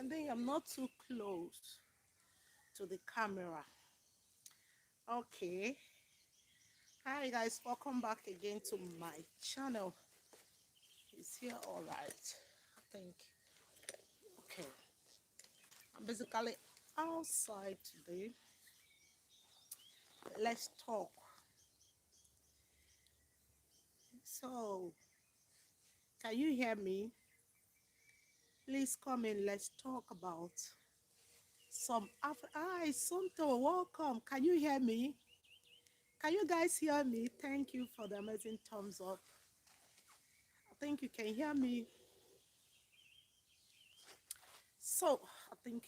And then I'm not too close to the camera. Okay. Hi guys, welcome back again to my channel. Is here all right? I think. Okay. I'm basically outside today. Let's talk. So, can you hear me? Please come in. Let's talk about some Hi, Sunto, welcome. Can you hear me? Can you guys hear me? Thank you for the amazing thumbs up. I think you can hear me. So, I think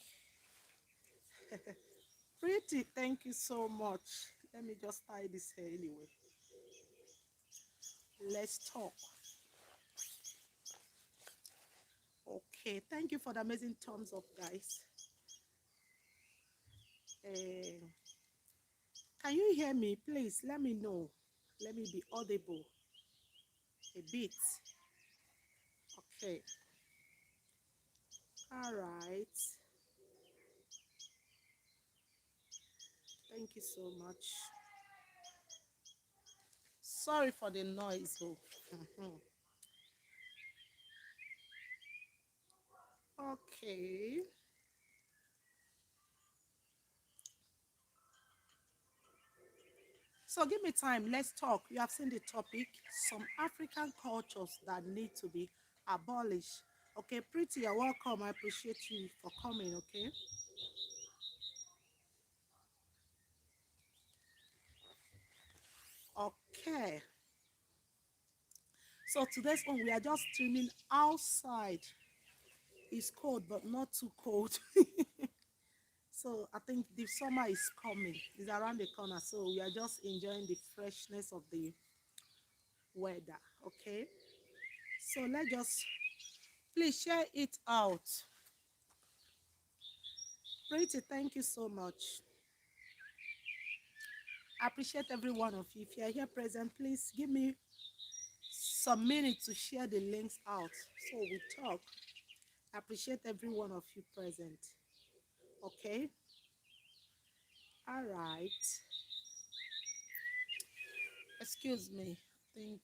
pretty. Thank you so much. Let me just tie this hair anyway. Let's talk. Okay, thank you for the amazing thumbs up, guys. Uh, can you hear me? Please let me know. Let me be audible a bit. Okay. All right. Thank you so much. Sorry for the noise. Oh. Okay. So give me time. Let's talk. You have seen the topic. Some African cultures that need to be abolished. Okay, pretty. You're welcome. I appreciate you for coming. Okay. Okay. So today's one, we are just streaming outside. It's cold, but not too cold. So I think the summer is coming. It's around the corner. So we are just enjoying the freshness of the weather. Okay. So let's just please share it out. Pretty, thank you so much. I appreciate every one of you. If you are here present, please give me some minutes to share the links out so we talk. I appreciate every one of you present. Okay. All right. Excuse me. I think.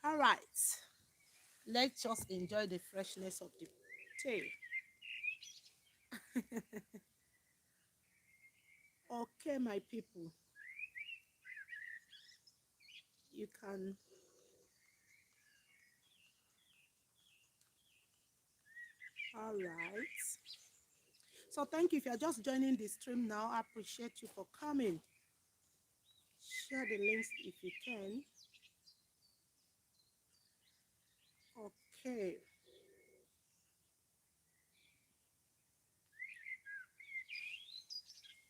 All right. Let's just enjoy the freshness of the tea. Okay, my people. You can. All right. So thank you. If you're just joining the stream now, I appreciate you for coming. Share the links if you can. Okay.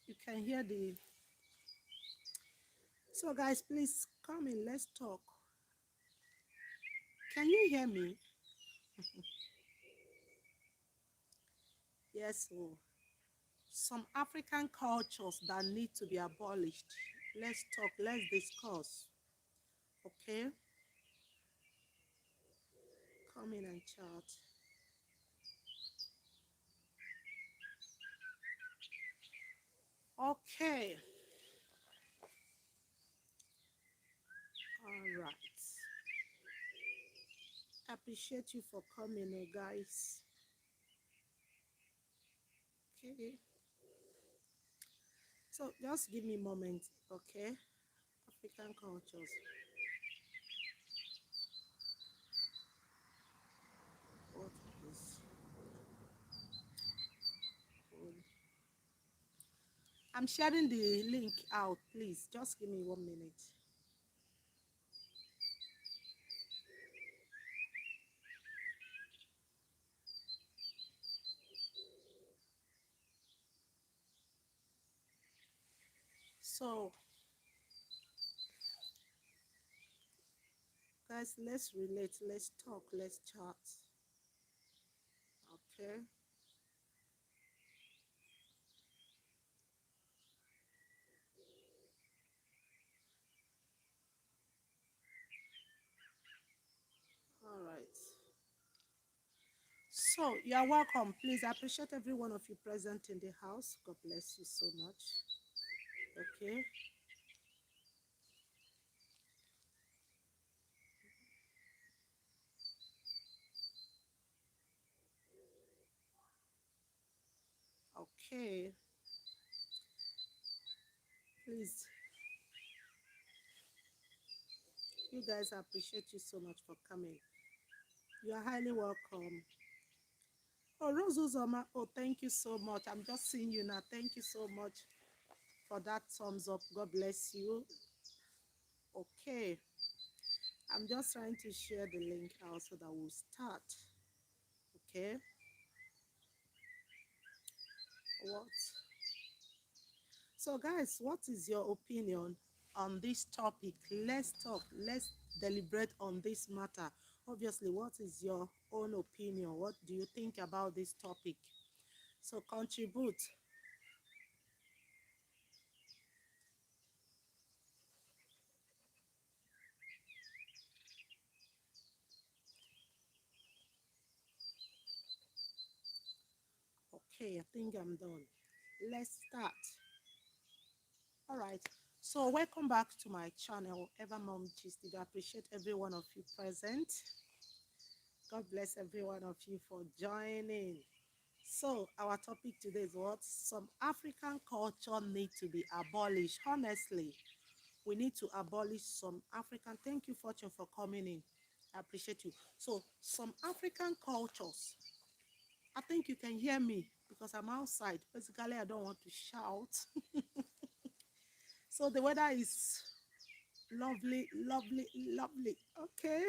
You can hear the. So guys, please come in. Let's talk. Can you hear me? Yes. So some African cultures that need to be abolished. Let's talk. Let's discuss. Okay. Come in and chat. Okay, all right. Appreciate you for coming, guys. Okay, so just give me a moment, okay? African cultures. What is food? I'm sharing the link out, please. Just give me 1 minute. So, guys, let's relate, let's talk, let's chat. Okay. All right. So, you are welcome. Please, I appreciate every one of you present in the house. God bless you so much. Okay. Okay. Please, you guys, I appreciate you so much for coming. You are highly welcome. Oh, Rose Uzoma, oh, thank you so much. I'm just seeing you now. Thank you so much for that thumbs up. God bless you. Okay. I'm just trying to share the link out so that we'll start. Okay. What? So, guys, what is your opinion on this topic? Let's talk. Let's deliberate on this matter. Obviously, what is your own opinion? What do you think about this topic? So, contribute. Okay, I think I'm done. Let's start. All right. So, welcome back to my channel, Ever Mom Gist. I appreciate every one of you present. God bless every one of you for joining. So, our topic today is what? Some African culture need to be abolished. Honestly, we need to abolish some African. Thank you, Fortune, for coming in. I appreciate you. So, some African cultures. I think you can hear me because I'm outside. Basically, I don't want to shout. So, the weather is lovely, lovely, lovely. Okay.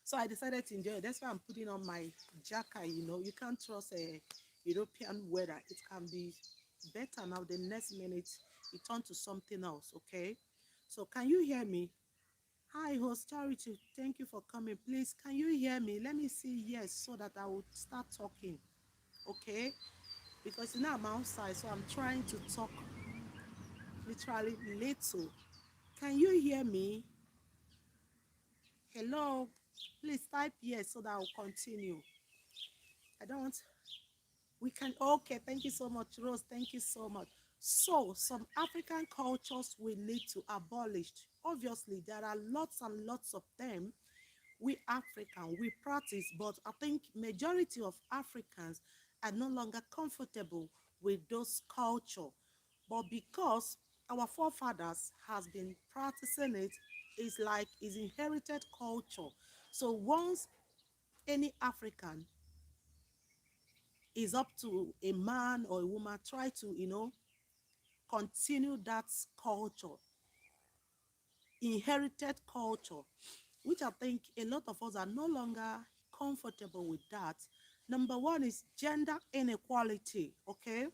So I decided to enjoy it. That's why I'm putting on my jacket. You can't trust a European weather. It can be better now. The next minute, it turns to something else. Okay. So can you hear me? Hi, host Charity. Thank you for coming. Please, can you hear me? Let me see yes, so that I will start talking. Okay. Because now I'm outside, so I'm trying to talk literally little. Can you hear me? Hello. Please type yes so that I'll continue. I don't want. We can, okay, thank you so much, Rose. Thank you so much. So, some African cultures we need to abolish. Obviously, there are lots and lots of them. We African, we practice, but I think majority of Africans are no longer comfortable with those culture. But because our forefathers has been practicing it, it's like it's inherited culture. So once any African is up to a man or a woman try to continue that culture, inherited culture, which I think a lot of us are no longer comfortable with that. Number one is gender inequality. Okay,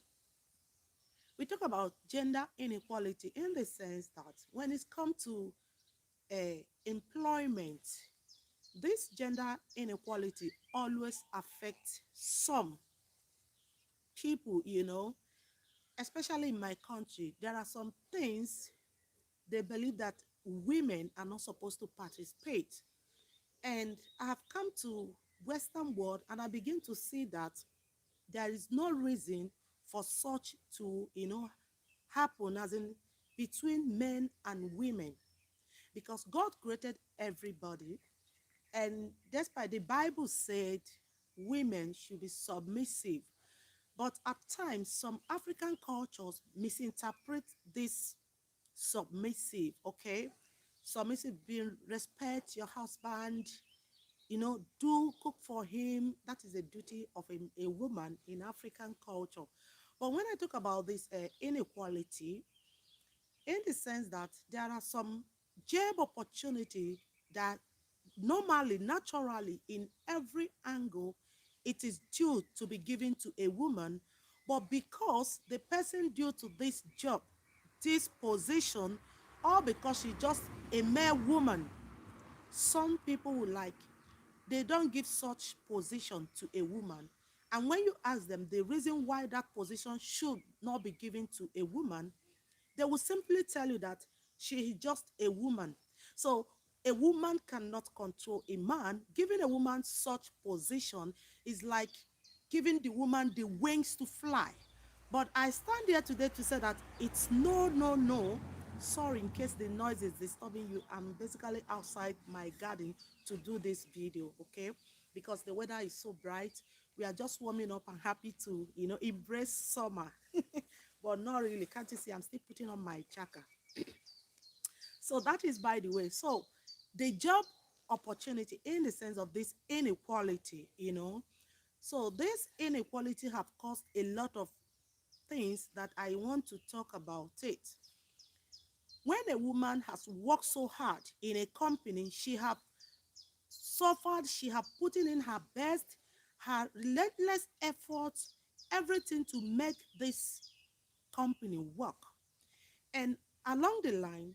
we talk about gender inequality in the sense that when it comes to employment, this gender inequality always affects some people, especially in my country. There are some things they believe that women are not supposed to participate. And I have come to Western world and I begin to see that there is no reason for such to, happen, as in between men and women, because God created everybody. And despite the Bible said women should be submissive, but at times some African cultures misinterpret this submissive, okay? Submissive being respect your husband, do cook for him. That is a duty of a woman in African culture. But when I talk about this inequality, in the sense that there are some job opportunity that normally, naturally, in every angle, it is due to be given to a woman, but because the person due to this job, this position, or because she's just a mere woman, some people will like, they don't give such position to a woman. And when you ask them the reason why that position should not be given to a woman, they will simply tell you that she is just a woman. So a woman cannot control a man. Giving a woman such position is like giving the woman the wings to fly. But I stand here today to say that it's no, no, no. Sorry in case the noise is disturbing you. I'm basically outside my garden to do this video, okay? Because the weather is so bright. We are just warming up and happy to, embrace summer. But not really. Can't you see? I'm still putting on my jacket. So that is by the way. So the job opportunity in the sense of this inequality, So this inequality have caused a lot of things that I want to talk about it. When a woman has worked so hard in a company, she have suffered, she have put in her best, her relentless efforts, everything to make this company work. And along the line,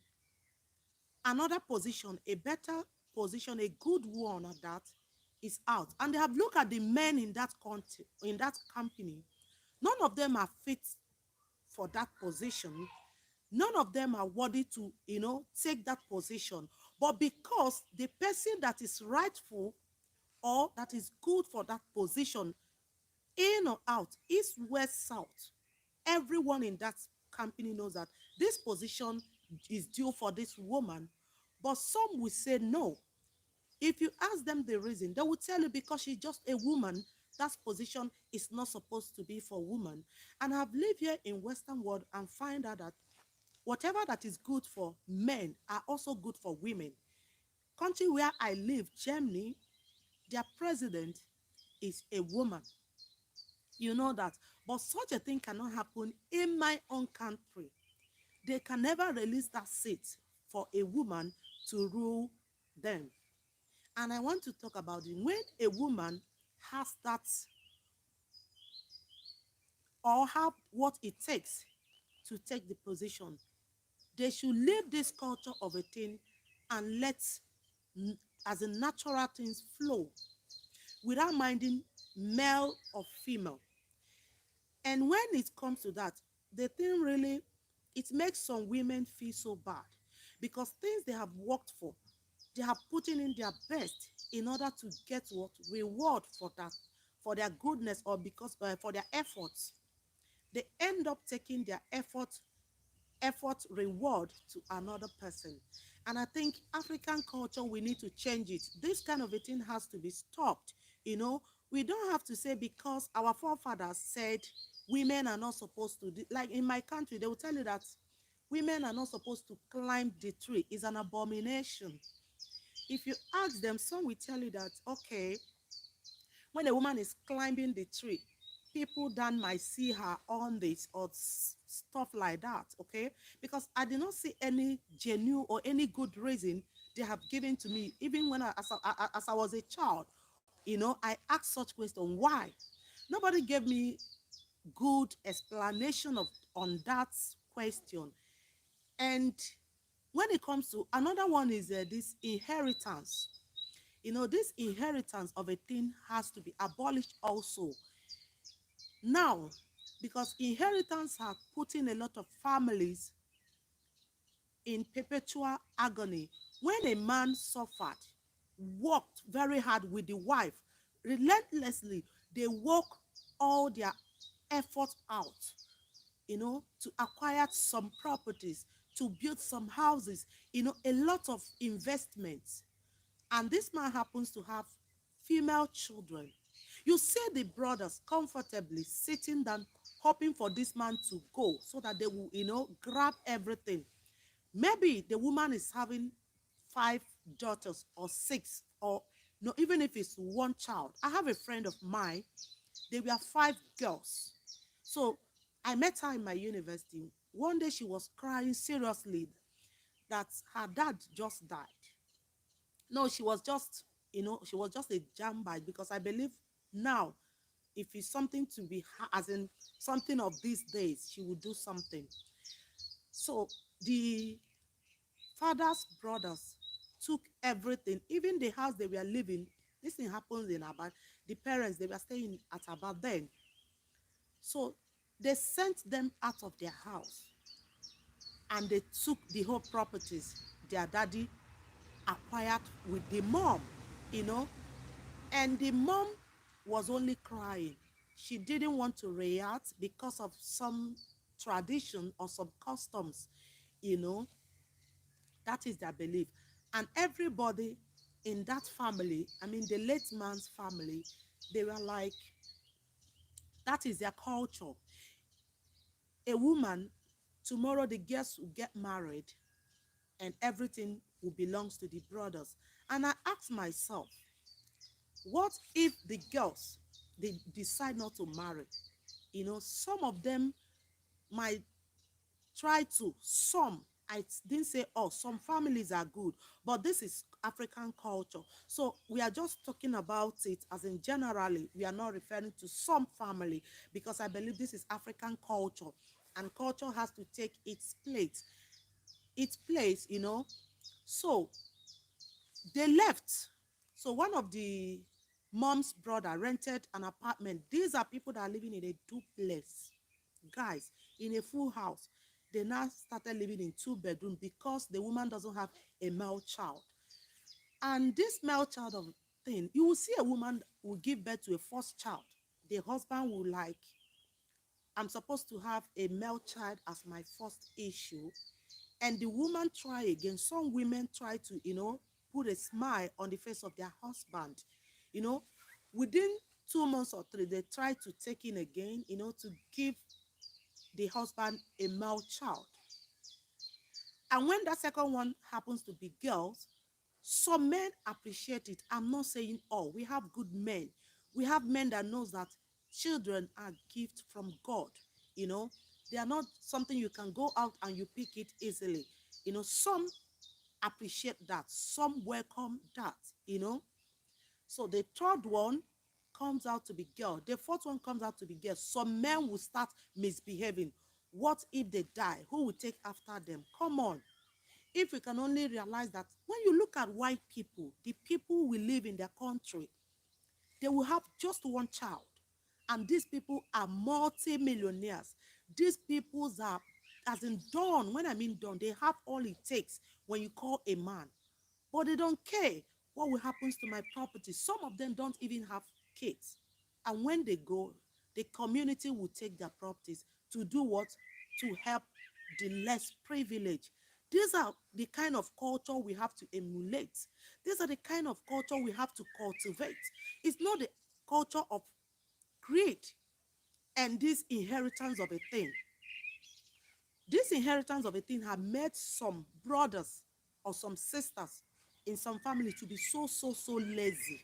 another position, a better position, a good one at that, is out. And they have looked at the men in that country, in that company. None of them are fit for that position. None of them are worthy to, take that position. But because the person that is rightful or that is good for that position, in or out, east, west, south, everyone in that company knows that this position is due for this woman. But some will say no. If you ask them the reason, they will tell you because she's just a woman, that position is not supposed to be for women. And I've lived here in Western world and find out that whatever that is good for men are also good for women. Country where I live, Germany, their president is a woman. You know that. But such a thing cannot happen in my own country. They can never release that seat for a woman to rule them. And I want to talk about it. When a woman has that or have what it takes to take the position, they should leave this culture of a thing and let as a natural things flow without minding male or female. And when it comes to that, the thing really, it makes some women feel so bad because things they have worked for, they have put in their best in order to get what reward for that, for their goodness or because for their efforts. They end up taking their effort reward to another person. And I think African culture, we need to change it. This kind of a thing has to be stopped. We don't have to say because our forefathers said women are not supposed to do, like in my country, they will tell you that women are not supposed to climb the tree. It's an abomination. If you ask them, some will tell you that, okay, when a woman is climbing the tree, people then might see her on this or stuff like that, okay? Because I did not see any genuine or any good reason they have given to me. Even when as I was a child, I asked such question, why? Nobody gave me good explanation of on that question. And when it comes to another one is this inheritance. This inheritance of a thing has to be abolished also. Now, because inheritance have put in a lot of families in perpetual agony. When a man suffered, worked very hard with the wife, relentlessly, they work all their effort out, to acquire some properties, to build some houses, a lot of investments. And this man happens to have female children. You see the brothers comfortably sitting down, hoping for this man to go so that they will, grab everything. Maybe the woman is having five daughters or six, or no, even if it's one child. I have a friend of mine, they were five girls. So I met her in my university. One day she was crying seriously that her dad just died. No, she was just a jam bite, because I believe now, if it's something to be, as in something of these days, she would do something. So the father's brothers took everything, even the house they were living. This thing happened in Abad. The parents, they were staying at Abad then. So they sent them out of their house and they took the whole properties their daddy acquired with the mom, you know. And the mom was only crying. She didn't want to react because of some tradition or some customs, you know. That is their belief. And everybody in that family, I mean, the late man's family, they were like, that is their culture. A woman, tomorrow the girls will get married and everything will belongs to the brothers. And I asked myself, what if the girls, they decide not to marry? Some of them might try to, some, I didn't say all, some families are good, but this is African culture. So we are just talking about it as in generally, we are not referring to some family, because I believe this is African culture, and culture has to take its place. So they left. So one of the mom's brother rented an apartment. These are people that are living in a duplex, guys, in a full house. They now started living in two bedroom because the woman doesn't have a male child. And this male child of thing, you will see a woman will give birth to a first child. The husband will like, I'm supposed to have a male child as my first issue. And the woman try again. Some women try to, put a smile on the face of their husband. You know, within 2 months or three, they try to take in again, to give the husband a male child. And when that second one happens to be girls, some men appreciate it. I'm not saying all. We have good men. We have men that knows that children are gift from God. You know, they are not something you can go out and you pick it easily. Some appreciate that. Some welcome that. So the third one comes out to be girl. The fourth one comes out to be girl. Some men will start misbehaving. What if they die? Who will take after them? Come on. If we can only realize that when you look at white people, the people we live in their country, they will have just one child. And these people are multi-millionaires. These people are, as in done, when I mean done, they have all it takes when you call a man. But they don't care what will happen to my property. Some of them don't even have kids. And when they go, the community will take their properties to do what? To help the less privileged. These are the kind of culture we have to emulate. These are the kind of culture we have to cultivate. It's not the culture of greed and this inheritance of a thing. This inheritance of a thing have made some brothers or some sisters in some families to be so lazy.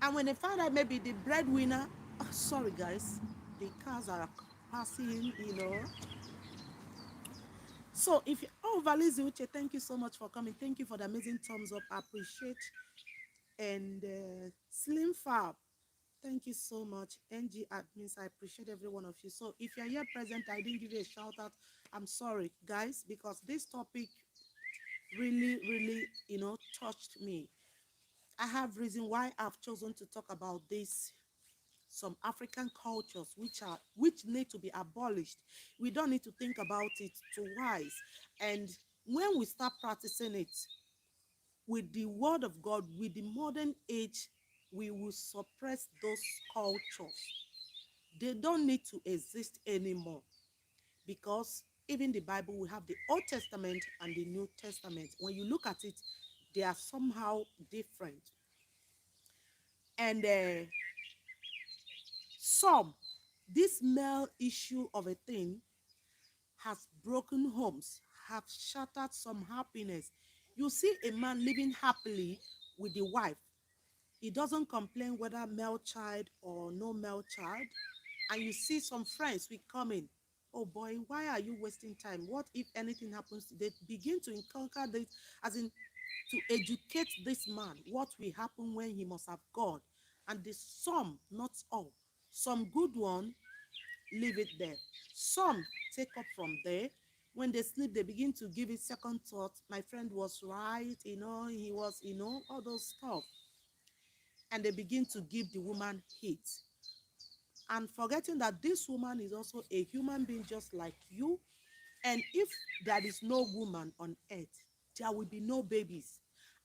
And when they find out maybe the breadwinner, sorry guys, the cars are passing. So if you, Valizi Uche, thank you so much for coming. Thank you for the amazing thumbs up. I appreciate. And Slim Fab, thank you so much. NG admins, I appreciate every one of you. So if you're here present, I didn't give you a shout out. I'm sorry, guys, because this topic really, touched me. I have reason why I've chosen to talk about this. Some African cultures which need to be abolished. We don't need to think about it twice. And when we start practicing it with the word of God, with the modern age, we will suppress those cultures. They don't need to exist anymore, because even the Bible, we have the Old Testament and the New Testament. When you look at it, they are somehow different. And some, this male issue of a thing has broken homes, have shattered some happiness. You see a man living happily with the wife. He doesn't complain whether male child or no male child. And you see some friends will come in. Oh boy, why are you wasting time? What if anything happens? They begin to encounter this, as in to educate this man what will happen when he must have God. And the some, not all, some good one leave it there. Some take up from there. When they sleep, they begin to give it second thought. My friend was right, he was, all those stuff. And they begin to give the woman hate. And forgetting that this woman is also a human being just like you. And if there is no woman on earth, there will be no babies.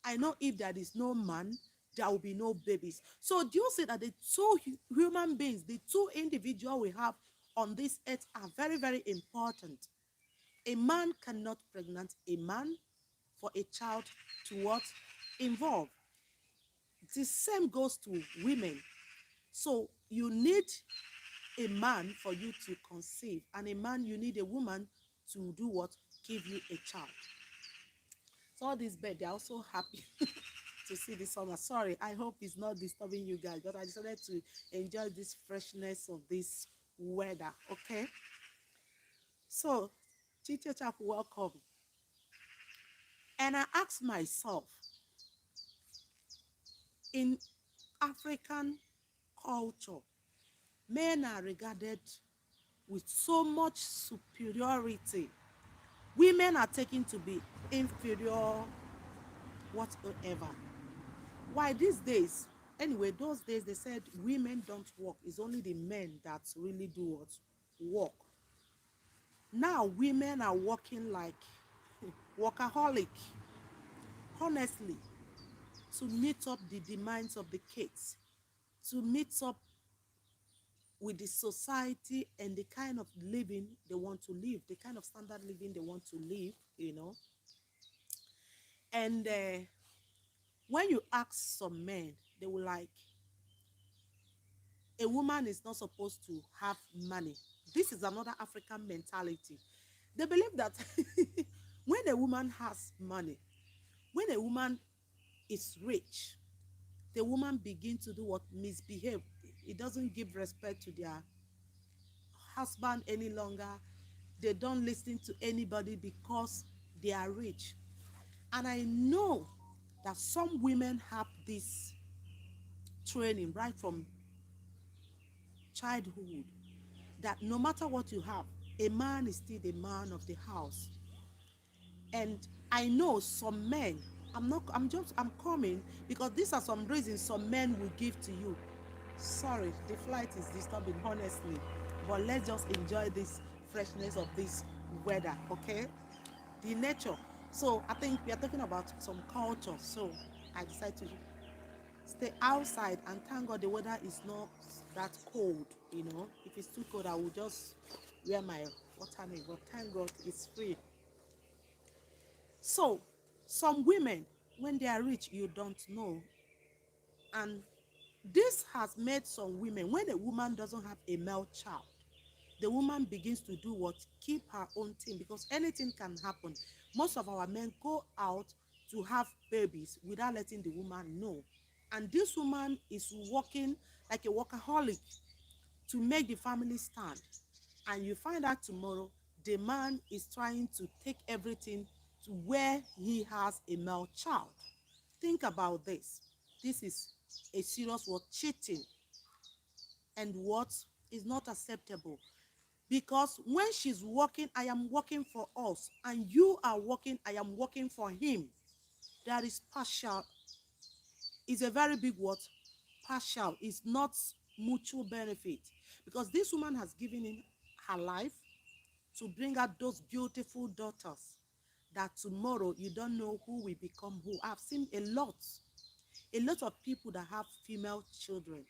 I know if there is no man, there will be no babies. So do you see that the two human beings, the two individuals we have on this earth are very, very important. A man cannot pregnant a man for a child to what? Involve. The same goes to women. So you need a man for you to conceive, and a man, you need a woman to do what? Give you a child. So all these birds, they're also happy to see the summer. Sorry, I hope it's not disturbing you guys, but I decided to enjoy this freshness of this weather. Okay, so Chiche Chap, welcome. And I asked myself, in African culture, men are regarded with so much superiority. Women are taken to be inferior, whatsoever. Why these days? Anyway, those days they said women don't work. It's only the men that really do what? Work. Now women are working like workaholic, honestly, to meet up the demands of the kids, to meet up with the society and the kind of living they want to live, the kind of standard living they want to live. And when you ask some men, they will like, a woman is not supposed to have money. This is another African mentality. They believe that when a woman has money, when a woman is rich, the woman begin to do what? Misbehave. It doesn't give respect to their husband any longer. They don't listen to anybody because they are rich. And I know that some women have this training right from childhood, that no matter what you have, a man is still the man of the house. And I know some men, I'm coming because these are some reasons some men will give to you. Sorry, the flight is disturbing, honestly. But let's just enjoy this freshness of this weather, okay? The nature. So I think we are talking about some culture. So I decided to stay outside, and thank God the weather is not that cold. If it's too cold, I will just wear my water name, but thank God it's free. So some women, when they are rich, you don't know. And this has made some women, when a woman doesn't have a male child, the woman begins to do what? Keep her own thing, because anything can happen. Most of our men go out to have babies without letting the woman know. And this woman is working like a workaholic to make the family stand. And you find out tomorrow, the man is trying to take everything to where he has a male child. Think about this. This is a serious word, cheating, and what is not acceptable. Because when she's working, I am working for us, and you are working, I am working for him. That is partial. It's a very big word. Partial is not mutual benefit, because this woman has given in her life to bring out those beautiful daughters, that tomorrow you don't know who will become who. I've seen a lot of people that have female children.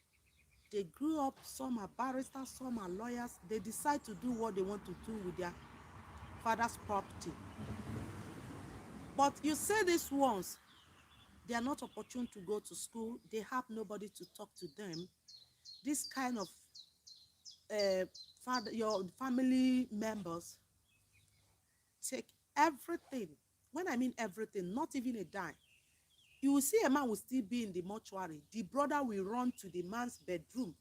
They grew up, some are barristers, some are lawyers. They decide to do what they want to do with their father's property. But you say this once, they are not opportune to go to school. They have nobody to talk to them. This kind of your family members take everything. When I mean everything, not even a dime. You will see a man will still be in the mortuary. The brother will run to the man's bedroom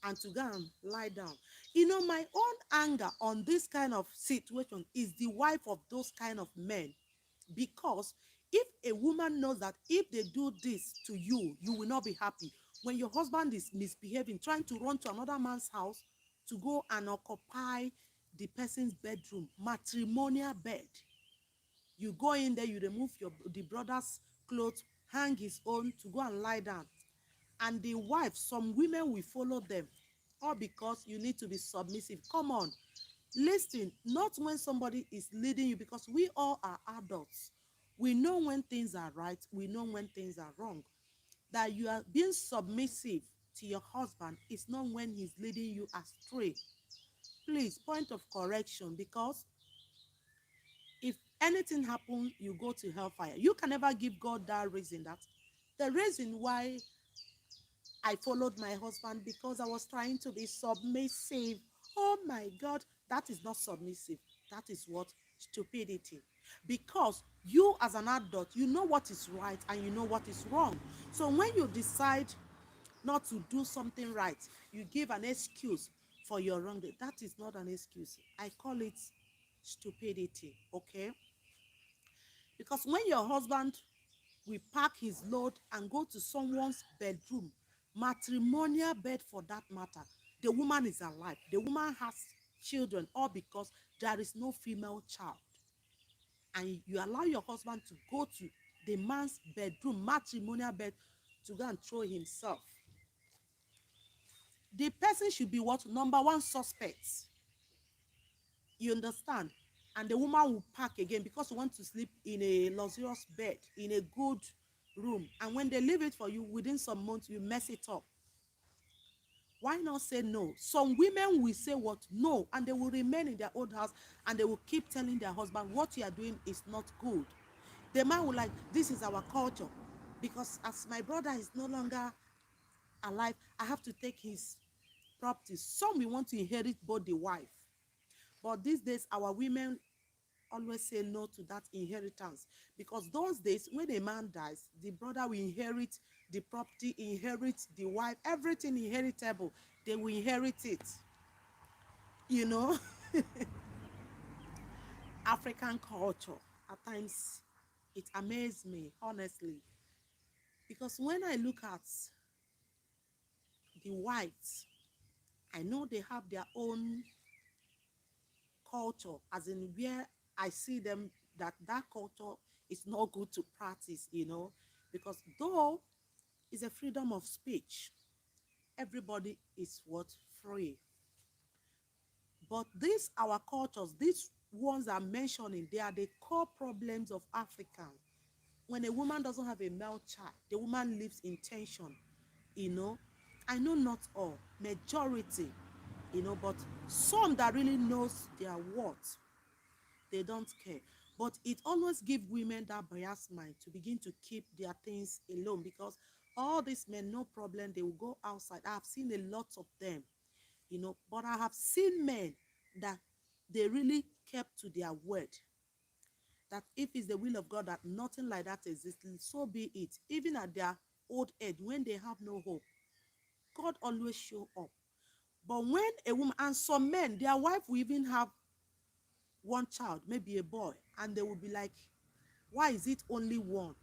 and to go and lie down. You know, my own anger on this kind of situation is the wife of those kind of men. Because if a woman knows that if they do this to you, you will not be happy. When your husband is misbehaving, trying to run to another man's house to go and occupy the person's bedroom, matrimonial bed, you go in there, you remove the brother's clothes, hang his own to go and lie down. And the wife, some women will follow them, all because you need to be submissive. Come on, listen, not when somebody is leading you, because we all are adults. We know when things are right, we know when things are wrong. That you are being submissive to your husband is not when he's leading you astray. Please, point of correction, because if anything happens, you go to hellfire. You can never give God that reason, that the reason why I followed my husband because I was trying to be submissive. Oh my God, that is not submissive. That is what? Stupidity. Because you as an adult, you know what is right and you know what is wrong. So when you decide not to do something right, you give an excuse for your wrong. That is not an excuse. I call it stupidity, okay? Because when your husband will pack his load and go to someone's bedroom, matrimonial bed for that matter, the woman is alive, the woman has children, all because there is no female child, and you allow your husband to go to the man's bedroom, matrimonial bed, to go and throw himself. The person should be what? Number one suspect. You understand? And the woman will pack again because you want to sleep in a luxurious bed, in a good room. And when they leave it for you, within some months, you mess it up. Why not say no? Some women will say what? No. And they will remain in their old house and they will keep telling their husband, what you are doing is not good. The man will like, this is our culture. Because as my brother is no longer alive, I have to take his property. Some will want to inherit both the wife. But these days, our women always say no to that inheritance, because those days when a man dies, the brother will inherit the property, inherit the wife, everything inheritable, they will inherit it, you know. African culture, at times it amazes me, honestly, because when I look at the whites, I know they have their own culture, as in where I see them, that culture is not good to practice, you know, because though it's a freedom of speech, everybody is what? Free. But these our cultures, these ones I'm mentioning, they are the core problems of Africa. When a woman doesn't have a male child, the woman lives in tension, you know. I know not all, majority, you know, but some that really knows their worth, they don't care. But it always gives women that biased mind to begin to keep their things alone, because all these men, no problem, they will go outside. I have seen a lot of them, you know, but I have seen men that they really kept to their word. That if it's the will of God that nothing like that exists, so be it. Even at their old age, when they have no hope, God always show up. But when a woman, and some men, their wife will even have one child, maybe a boy, and they will be like, why is it only one?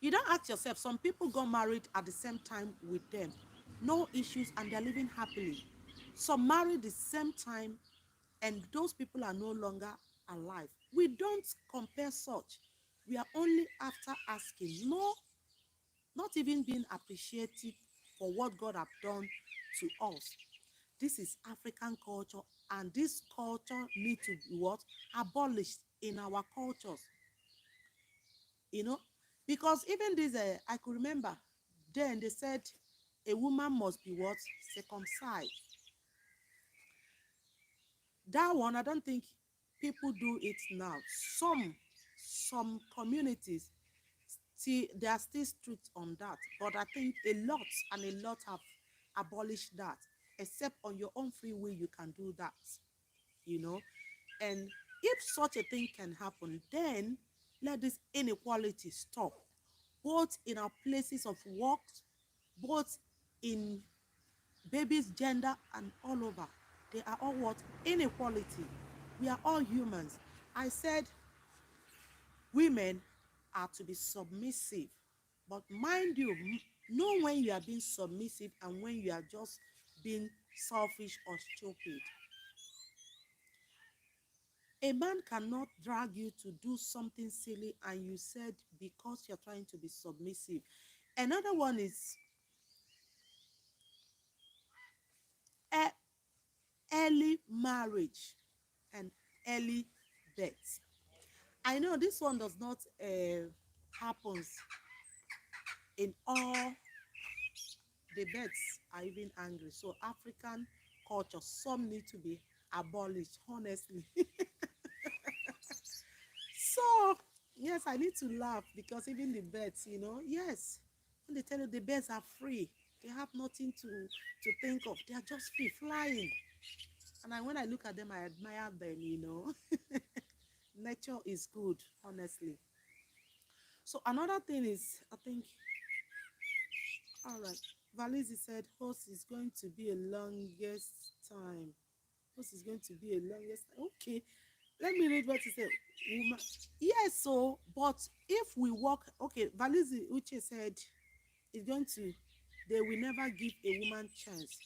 You don't ask yourself, some people got married at the same time with them, no issues, and they're living happily. Some married the same time, and those people are no longer alive. We don't compare such. We are only after asking, no, not even being appreciative for what God have done to us. This is African culture, and this culture need to be what? Abolished in our cultures, you know. Because even this, I could remember then they said a woman must be what? Circumcised. That one, I don't think people do it now. Some communities still, they are still strict on that, but I think a lot have abolished that. Except on your own free will, you can do that, you know. And if such a thing can happen, then let this inequality stop, both in our places of work, both in babies, gender, and all over. They are all what? Inequality. We are all humans. I said women are to be submissive. But mind you, know when you are being submissive and when you are just being selfish or stupid. A man cannot drag you to do something silly and you said because you're trying to be submissive. Another one is e- early marriage and early death. I know this one does not happens in all the birds are even angry. So African culture, some need to be abolished, honestly. So yes, I need to laugh because even the birds, yes, when they tell you the birds are free, they have nothing to think of. They are just free flying. And when I look at them, I admire them. Nature is good, honestly. So another thing is, I think, all right, Valizi said, host is going to be a longest time. Host is going to be a longest time. Okay, let me read what he said. Woman, yes, so, but if we work, okay, Valizi Uche said, it's going to, they will never give a woman chance.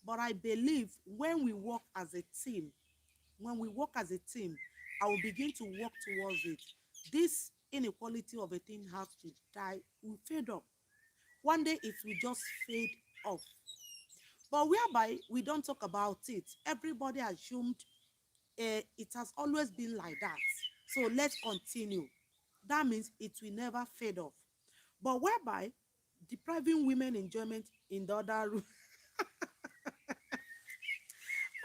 But I believe when we work as a team, I will begin to work towards it. This inequality of a thing has to die, will fade up. One day it will just fade off. But whereby we don't talk about it, everybody assumed it has always been like that. So let's continue. That means it will never fade off. But whereby depriving women enjoyment in the other room.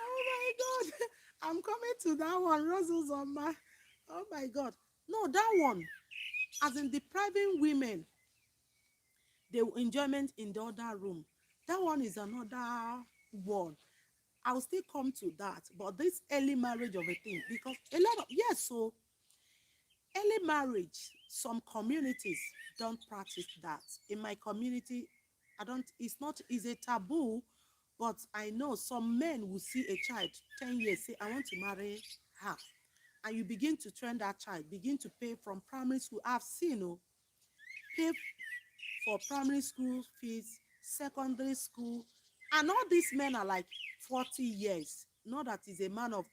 Oh my God. I'm coming to that one. Roses on my. Oh my God. No, that one. As in depriving women the enjoyment in the other room. That one is another one. I'll still come to that. But this early marriage of a thing, because a lot of, yes, so early marriage, some communities don't practice that. In my community, I don't, it's a taboo, but I know some men will see a child 10 years, say, I want to marry her. And you begin to train that child, begin to pay from primary school. I've seen, pay for primary school fees, secondary school, and all these men are like 40 years. Not that he's a man of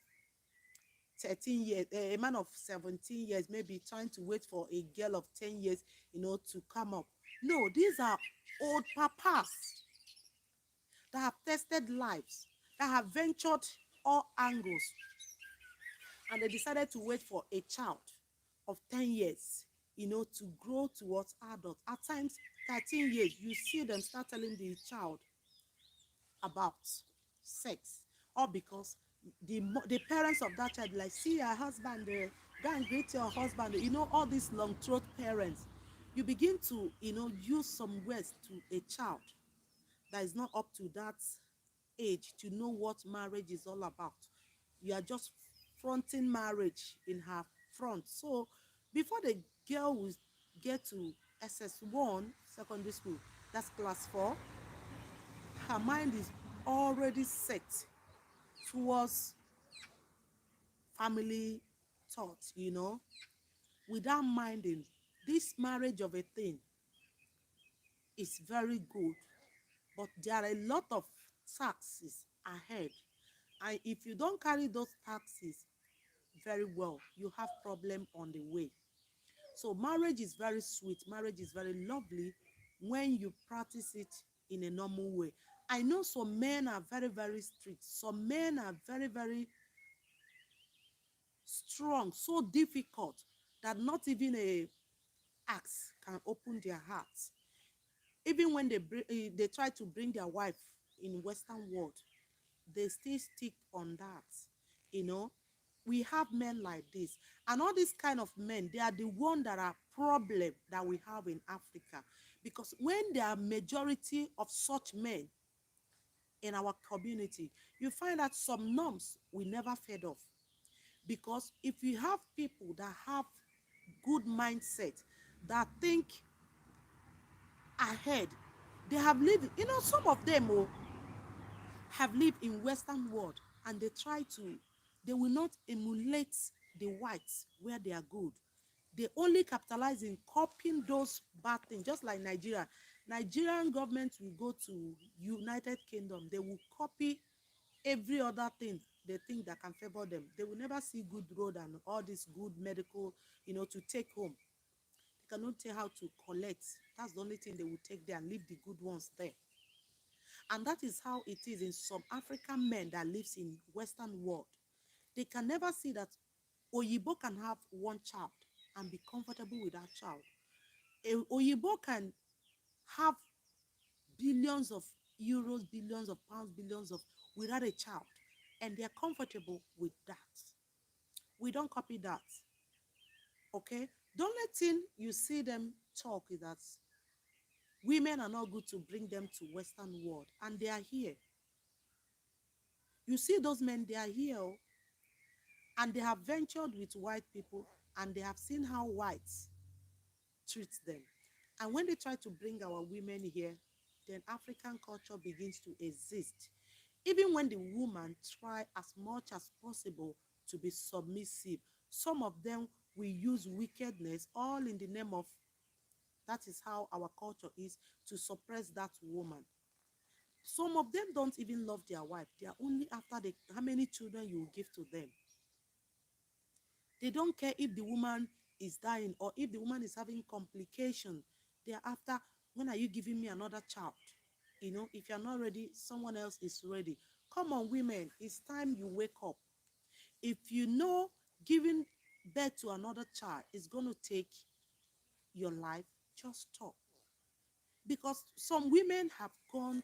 13 years, a man of 17 years, maybe trying to wait for a girl of 10 years, to come up. No, these are old papas that have tested lives, that have ventured all angles, and they decided to wait for a child of 10 years, to grow towards adult. At times, 13 years, you see them start telling the child about sex, all because the parents of that child like, see your husband, go and greet your husband, all these long throat parents. You begin to use some words to a child that is not up to that age to know what marriage is all about. You are just fronting marriage in her front. So before the girl will get to SS1 secondary school, that's class 4, her mind is already set towards family thoughts, without minding this marriage of a thing is very good, but there are a lot of taxes ahead. And if you don't carry those taxes very well, you have problem on the way. So marriage is very sweet, marriage is very lovely when you practice it in a normal way. I know some men are very, very strict. Some men are very, very strong, so difficult that not even a axe can open their hearts. Even when they try to bring their wife in Western world, they still stick on that. You know, we have men like this, and all these kind of men, they are the one that are problem that we have in Africa, because when there are majority of such men in our community, you find that some norms we never fed off. Because if you have people that have good mindset, that think ahead, they have lived, some of them have lived in Western world, and they will not emulate the whites where they are good. They only capitalize in copying those bad things, just like Nigeria. Nigerian government will go to United Kingdom, they will copy every other thing they think that can favor them. They will never see good road and all this good medical, to take home. They cannot tell how to collect. That's the only thing they will take there and leave the good ones there. And that is how it is in some African men that lives in Western world. They can never see that Oyibo can have one child and be comfortable with that child. Oyibo can have billions of euros, billions of pounds, billions of without a child, and they're comfortable with that. We don't copy that. Okay? The only thing you see them talk is that women are not good to bring them to Western world, and they are here. You see those men, they are here, and they have ventured with white people, and they have seen how whites treat them. And when they try to bring our women here, then African culture begins to exist. Even when the woman try as much as possible to be submissive, some of them will use wickedness, all in the name of, that is how our culture is, to suppress that woman. Some of them don't even love their wife. They are only after how many children you will give to them. They don't care if the woman is dying or if the woman is having complication. They are after, when are you giving me another child? If you're not ready, someone else is ready. Come on, women, it's time you wake up. If you know giving birth to another child is going to take your life, just stop. Because some women have gone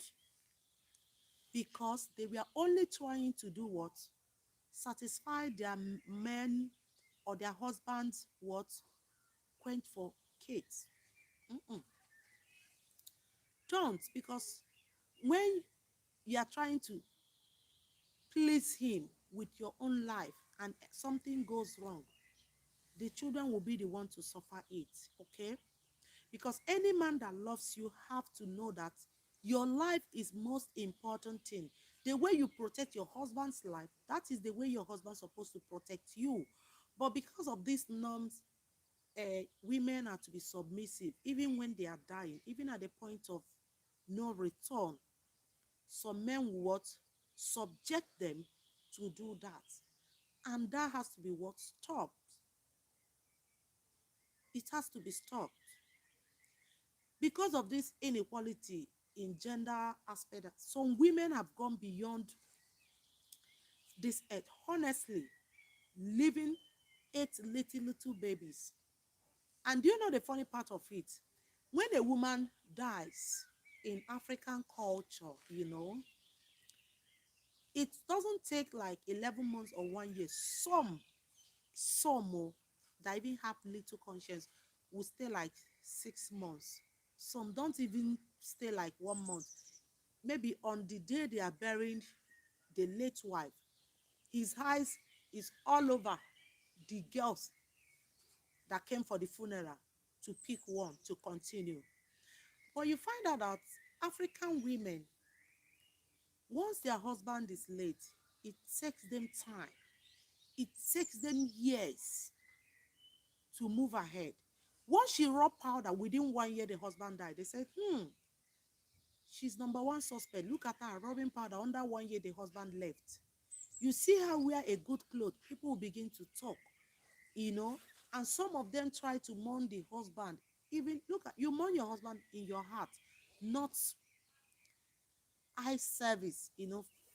because they were only trying to do what? Satisfy their men or their husbands, what? Quench for kids. Mm-mm. Don't, because when you are trying to please him with your own life and something goes wrong, the children will be the one to suffer it. Okay? Because any man that loves you have to know that your life is most important thing. The way you protect your husband's life, that is the way your husband's supposed to protect you. But because of these norms, women are to be submissive even when they are dying, even at the point of no return. Some men will what? Subject them to do that. And that has to be what? Stopped. It has to be stopped. Because of this inequality in gender aspect, some women have gone beyond this earth, honestly, leaving 8 little babies. And do you know the funny part of it? When a woman dies in African culture, it doesn't take like 11 months or 1 year. Some that even have little conscience will stay like 6 months. Some don't even stay like 1 month. Maybe on the day they are burying the late wife, his eyes is all over the girls that came for the funeral to pick one to continue. But you find out that African women, once their husband is late, it takes them time. It takes them years to move ahead. Once she rub powder, within 1 year, the husband died. They said, she's number one suspect. Look at her rubbing powder. Under 1 year, the husband left. You see her wear a good clothes, people will begin to talk, and some of them try to mourn the husband. Even look at, you mourn your husband in your heart, not eye service,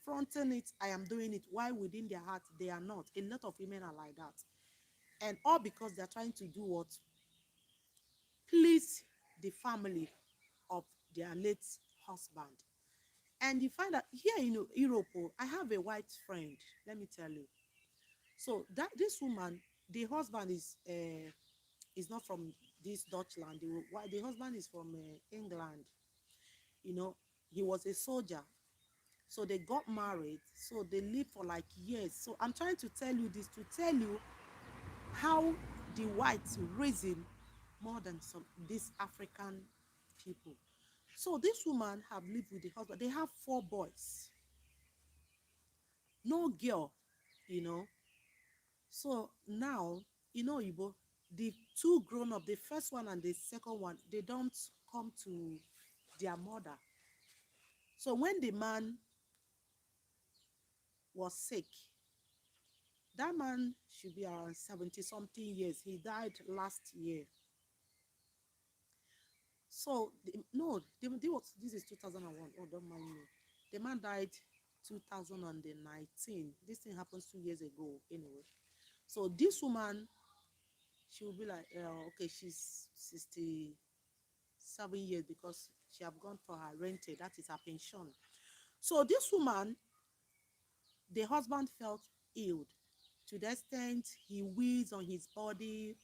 fronting it, I am doing it, while within their heart they are not. A lot of women are like that, and all because they're trying to do what? Please the family of their late husband. And you find that here in Europe, oh, I have a white friend, let me tell you. So that this woman, the husband is not from this Dutchland. The husband is from England. You know, he was a soldier. So they got married. So they lived for like years. So I'm trying to tell you this to tell you how the whites reason more than some these African people. So this woman have lived with the husband. They have 4 boys, no girl, you know. So now, Igbo, the two grown up, the first one and the second one, they don't come to their mother. So when the man was sick, that man should be around 70 something years. He died last year. So no, this is 2001. Oh, don't mind me. The man died 2019. This thing happens 2 years ago anyway. So this woman, she will be like, okay, she's 67 years because she have gone for her rented. That is her pension. So this woman, the husband felt ill to the extent he wheezed on his body.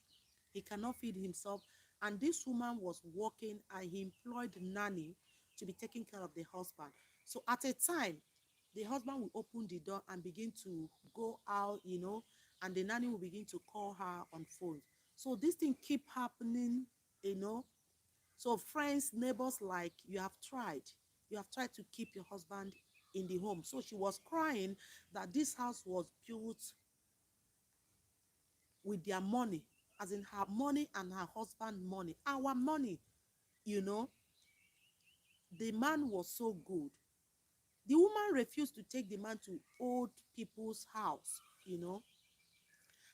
He cannot feed himself. And this woman was working and he employed nanny to be taking care of the husband. So at a time, the husband will open the door and begin to go out, and the nanny will begin to call her on phone. So this thing keep happening, you know. So friends, neighbors, like, you have tried to keep your husband in the home. So she was crying that this house was built with their money, as in her money and her husband money, our money, you know. The man was so good. The woman refused to take the man to old people's house, you know.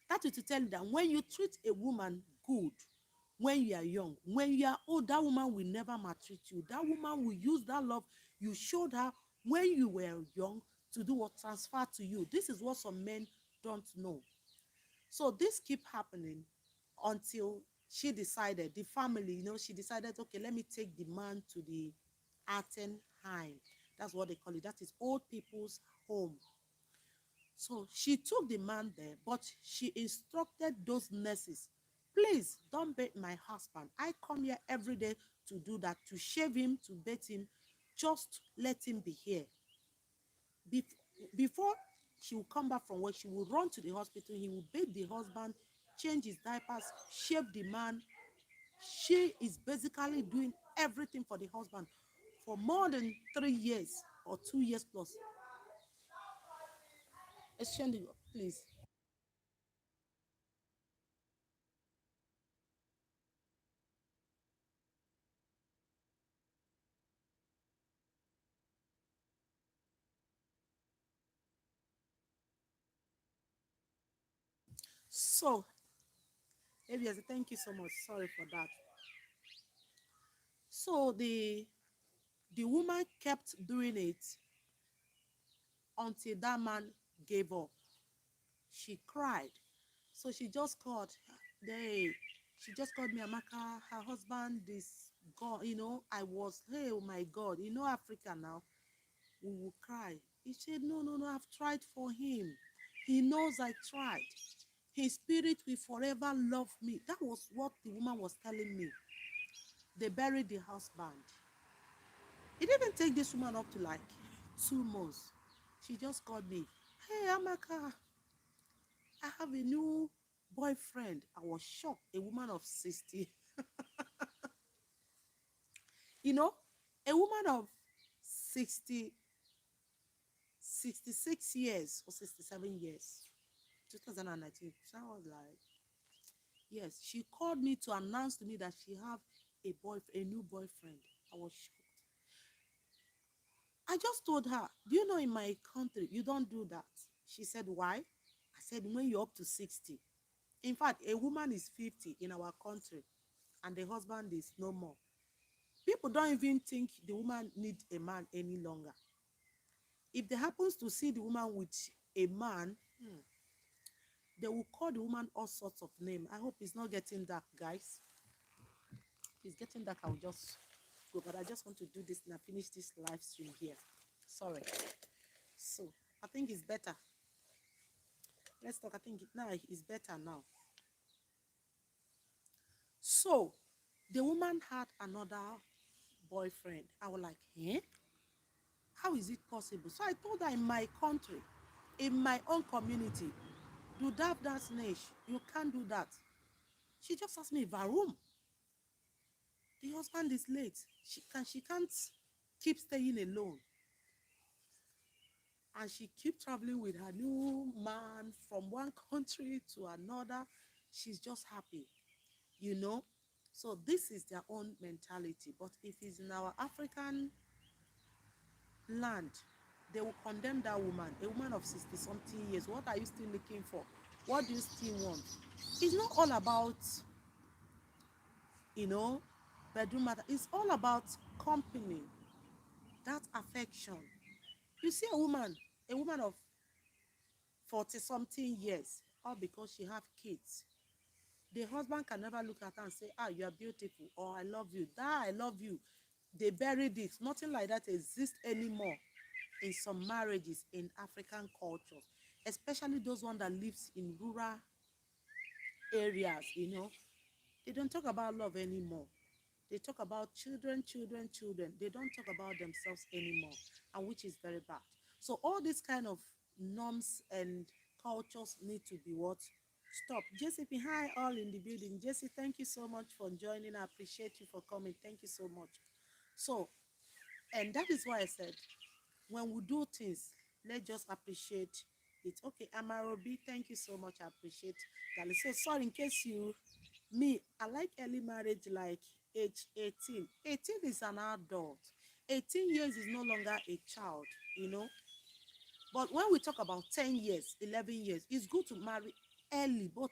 That is to tell you that when you treat a woman good, when you are young, when you are old, that woman will never maltreat you. That woman will use that love you showed her when you were young to do what transfer to you. This is what some men don't know. So this keep happening until she decided, the family, she decided, okay, let me take the man to the Altenheim. That's what they call it. That is old people's home. So she took the man there, but she instructed those nurses, please don't bathe my husband. I come here every day to do that, to shave him, to bathe him. Just let him be here. Before she will come back from work, she will run to the hospital. He will bathe the husband, change his diapers, shave the man. She is basically doing everything for the husband for more than 3 years or 2 years plus. Exchange, please. So, Avias, thank you so much. Sorry for that. So the woman kept doing it until that man gave up. She cried. So she just called. They she just called me, Amaka. Her husband is gone. I was, hey, oh my God. Africa now, we will cry. He said, no, no, no, I've tried for him. He knows I tried. His spirit will forever love me. That was what the woman was telling me. They buried the husband. It didn't take this woman up to like 2 months. She just called me. Hey, Amaka, I have a new boyfriend. I was shocked. A woman of 60. You know, a woman of 60, 66 years or 67 years, 2019. So I was like, yes. She called me to announce to me that she have a new boyfriend. I was shocked. I just told her, do you know in my country, you don't do that? She said, why? I said, when you're up to 60. In fact, a woman is 50 in our country and the husband is no more. People don't even think the woman needs a man any longer. If they happens to see the woman with a man, they will call the woman all sorts of names. I hope it's not getting dark, guys. If it's getting dark, I'll just go, but I just want to do this and finish this live stream here. Sorry. So I think it's better. Let's talk. I think now it's better now. So the woman had another boyfriend. I was like, eh? How is it possible? So I told her, in my country, in my own community, you have that niche. You can't do that. She just asked me, Varum, the husband is late. She can't keep staying alone. And she keep traveling with her new man from one country to another. She's just happy, you know. So this is their own mentality. But if it's in our African land, they will condemn that woman, a woman of 60 something years. What are you still looking for? What do you still want? It's not all about, you know, bedroom matter. It's all about company, that affection. You see a woman of 40 something years, all because she have kids. The husband can never look at her and say, ah, you are beautiful, or I love you. That I love you. They buried it. Nothing like that exists anymore in some marriages in African cultures, especially those one that lives in rural areas, you know. They don't talk about love anymore. They talk about children, children, children. They don't talk about themselves anymore, and which is very bad. So all these kind of norms and cultures need to be what? Stop. Jesse, hi, all in the building. Jesse, thank you so much for joining. I appreciate you for coming. Thank you so much. So, and that is why I said, when we do things, let's just appreciate it. Okay, Amarobi, thank you so much. I appreciate that. So sorry, in case you, me, I like early marriage like age 18. 18 is an adult. 18 years is no longer a child, you know. But when we talk about 10 years, 11 years, it's good to marry early. But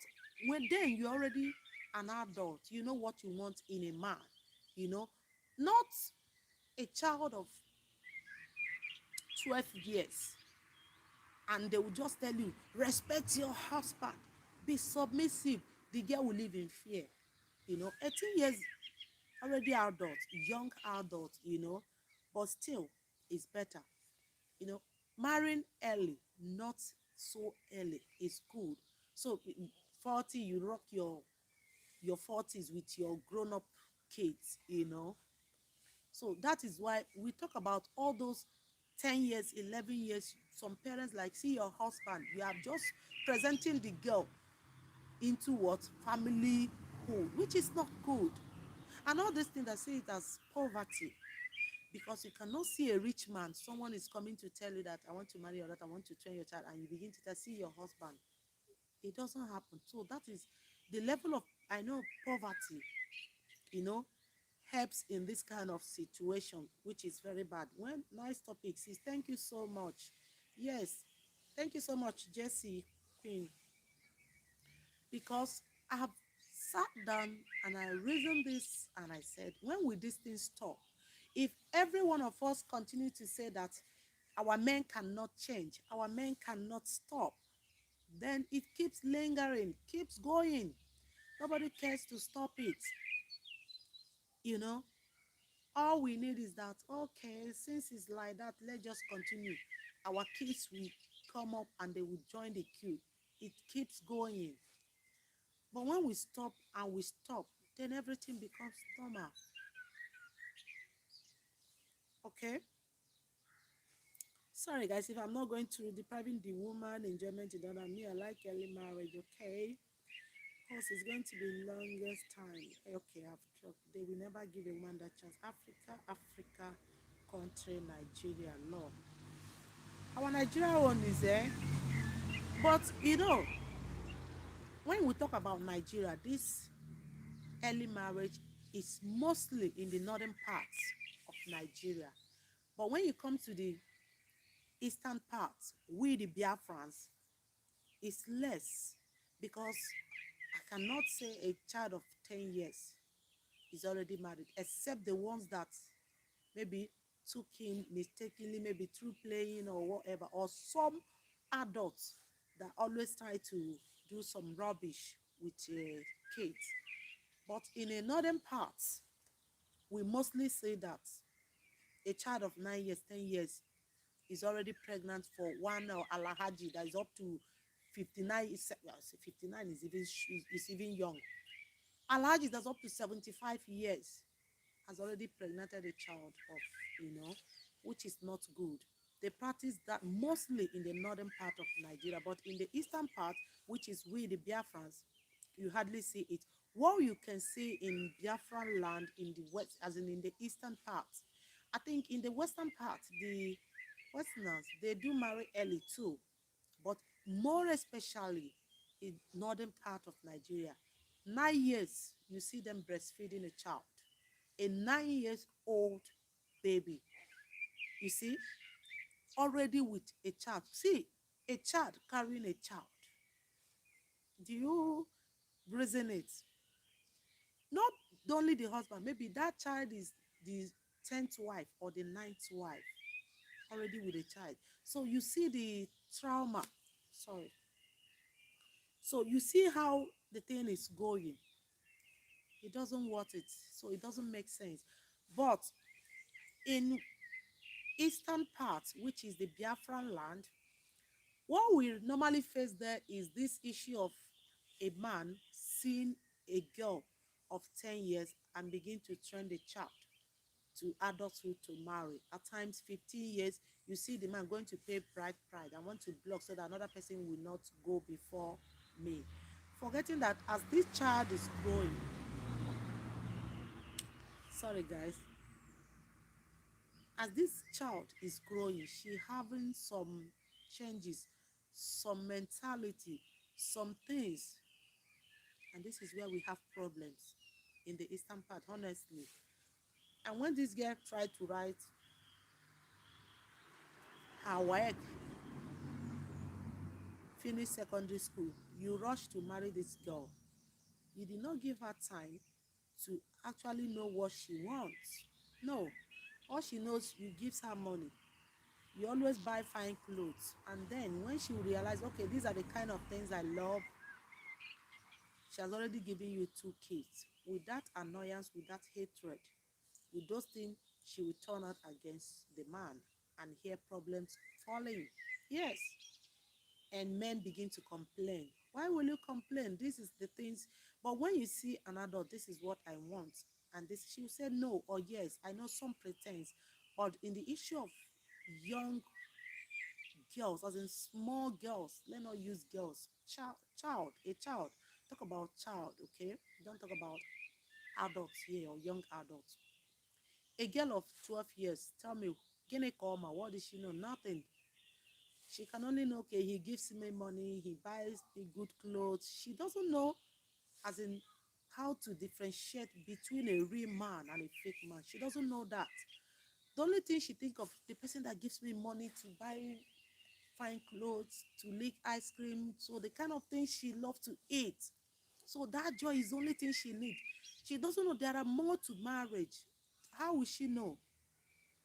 when then you're already an adult, you know what you want in a man, you know. Not a child of 12 years. And they will just tell you, respect your husband, be submissive. The girl will live in fear. You know, 18 years, already adult, young adult, you know, but still, it's better. You know, marrying early, not so early, is good. So, 40, you rock your 40s with your grown-up kids, you know. So that is why we talk about all those 10 years, 11 years. Some parents like, see your husband, you are just presenting the girl into what? Family home, which is not good. And all these things, I see it as poverty. Because you cannot see a rich man, someone is coming to tell you that I want to marry you, or that I want to train your child, and you begin to tell, see your husband. It doesn't happen. So that is the level of, I know, poverty, you know, helps in this kind of situation, which is very bad. When nice topic, sis, thank you so much. Yes, thank you so much, Jesse Queen, because I have sat down and I reasoned this and I said, when will this thing stop? If every one of us continue to say that our men cannot change, our men cannot stop, then it keeps lingering, keeps going. Nobody cares to stop it, you know. All we need is that, okay, since it's like that, let's just continue. Our kids will come up and they will join the queue. It keeps going. But when we stop and we stop, then everything becomes normal. Okay? Sorry, guys, if I'm not going to depriving the woman enjoyment in other me, I like early marriage, okay? Because it's going to be longest time. Okay, I've talked. They will never give a woman that chance. Africa, country, Nigeria, no. Our Nigeria one is there. But you know, when we talk about Nigeria, this early marriage is mostly in the northern parts of Nigeria. But when you come to the eastern parts, we the Biafrans, it's less, because I cannot say a child of 10 years is already married, except the ones that maybe took him mistakenly, maybe through playing or whatever, or some adults that always try to do some rubbish with kids. But in a northern parts, we mostly say that a child of 9 years, 10 years is already pregnant for one alhaji that is up to 59. Well, 59 is even young. Alhaji that's up to 75 years has already pregnated a child of, which is not good. They practice that mostly in the northern part of Nigeria, but in the eastern part, which is we, the Biafrans, you hardly see it. What you can see in Biafran land in the west, as in the eastern part, I think in the western part, the Westerners, they do marry early too, but more especially in northern part of Nigeria. 9 years, you see them breastfeeding a child, a 9 years old baby. You see, already with a child. See, a child carrying a child. Do you resonate? Not only the husband, maybe that child is the 10th wife or the ninth wife, already with a child. So you see the trauma. Sorry. So you see how the thing is going. It doesn't worth it. So it doesn't make sense. But in eastern part, which is the Biafran land, what we normally face there is this issue of a man seeing a girl of 10 years and begin to train the child to adulthood to marry. At times 15 years, you see the man going to pay pride and want to block so that another person will not go before me. Forgetting that as this child is growing, sorry guys, as this child is growing, she having some changes, some mentality, some things, and this is where we have problems in the eastern part, honestly. And when this girl tried to write her work, finish secondary school, you rush to marry this girl. You did not give her time to actually know what she wants. No, all she knows, you give her money. You always buy fine clothes, and then when she will realize, okay, these are the kind of things I love, she has already given you 2 kids. With that annoyance, with that hatred, with those things, she will turn out against the man and hear problems falling. Yes, and men begin to complain. Why will you complain? This is the things. But when you see an adult, this is what I want, and this, she will say no or yes. I know some pretense, but in the issue of young girls, as in small girls, let's not use girls, a child. Talk about child, okay? Don't talk about adults here or young adults. A girl of 12 years, tell me, Gene Koma, what does she know? Nothing. She can only know, okay, he gives me money, he buys me good clothes. She doesn't know, as in, how to differentiate between a real man and a fake man. She doesn't know that. The only thing she think of, the person that gives me money to buy fine clothes, to lick ice cream, so the kind of things she loves to eat. So that joy is the only thing she needs. She doesn't know there are more to marriage. How will she know?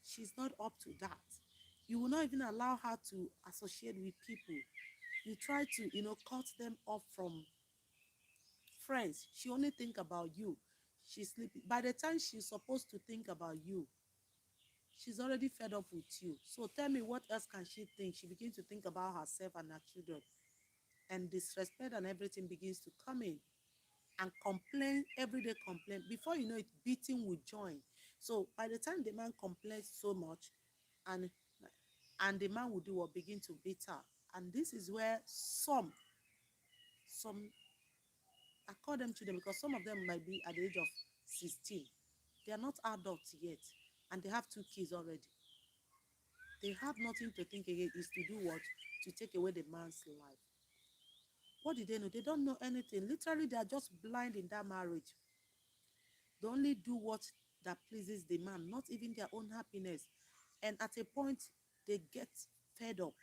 She's not up to that. You will not even allow her to associate with people. You try to, cut them off from friends. She only think about you. She's sleeping. By the time she's supposed to think about you, she's already fed up with you. So tell me, what else can she think? She begins to think about herself and her children. And disrespect and everything begins to come in. And complain, everyday complaint. Before you know it, beating will join. So by the time the man complains so much, and the man will do what, begin to beat her. And this is where some I call them children because some of them might be at the age of 16. They are not adults yet, and they have 2 kids already. They have nothing to think again, is to do what? To take away the man's life. What did they know? They don't know anything. Literally, they are just blind in that marriage. They only do what that pleases the man, not even their own happiness. And at a point, they get fed up.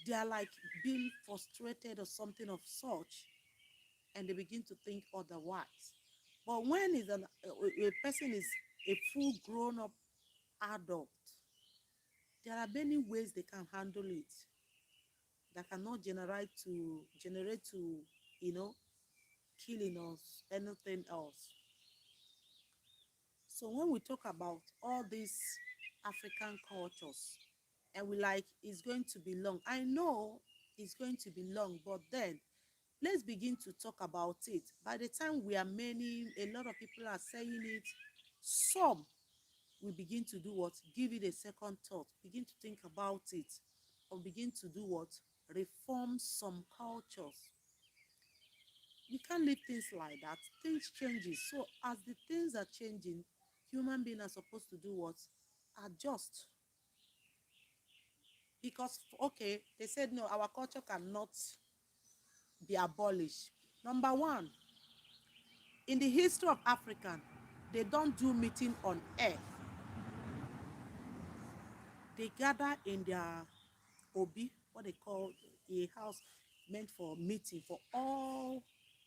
They are like being frustrated or something of such, and they begin to think otherwise. But when a person is a full grown-up adult, there are many ways they can handle it that cannot generate to killing us, anything else. So when we talk about all these African cultures, and we like it's going to be long. I know it's going to be long, but then let's begin to talk about it. By the time we are many, a lot of people are saying it. Some will begin to do what? Give it a second thought. Begin to think about it, or begin to do what? Reform some cultures. You can't leave things like that. Things changes. So as the things are changing, human beings are supposed to do what? Adjust. Because okay, they said no, our culture cannot be abolished. Number one, in the history of African, they don't do meeting on earth. They gather in their obi, what they call a house meant for meeting for all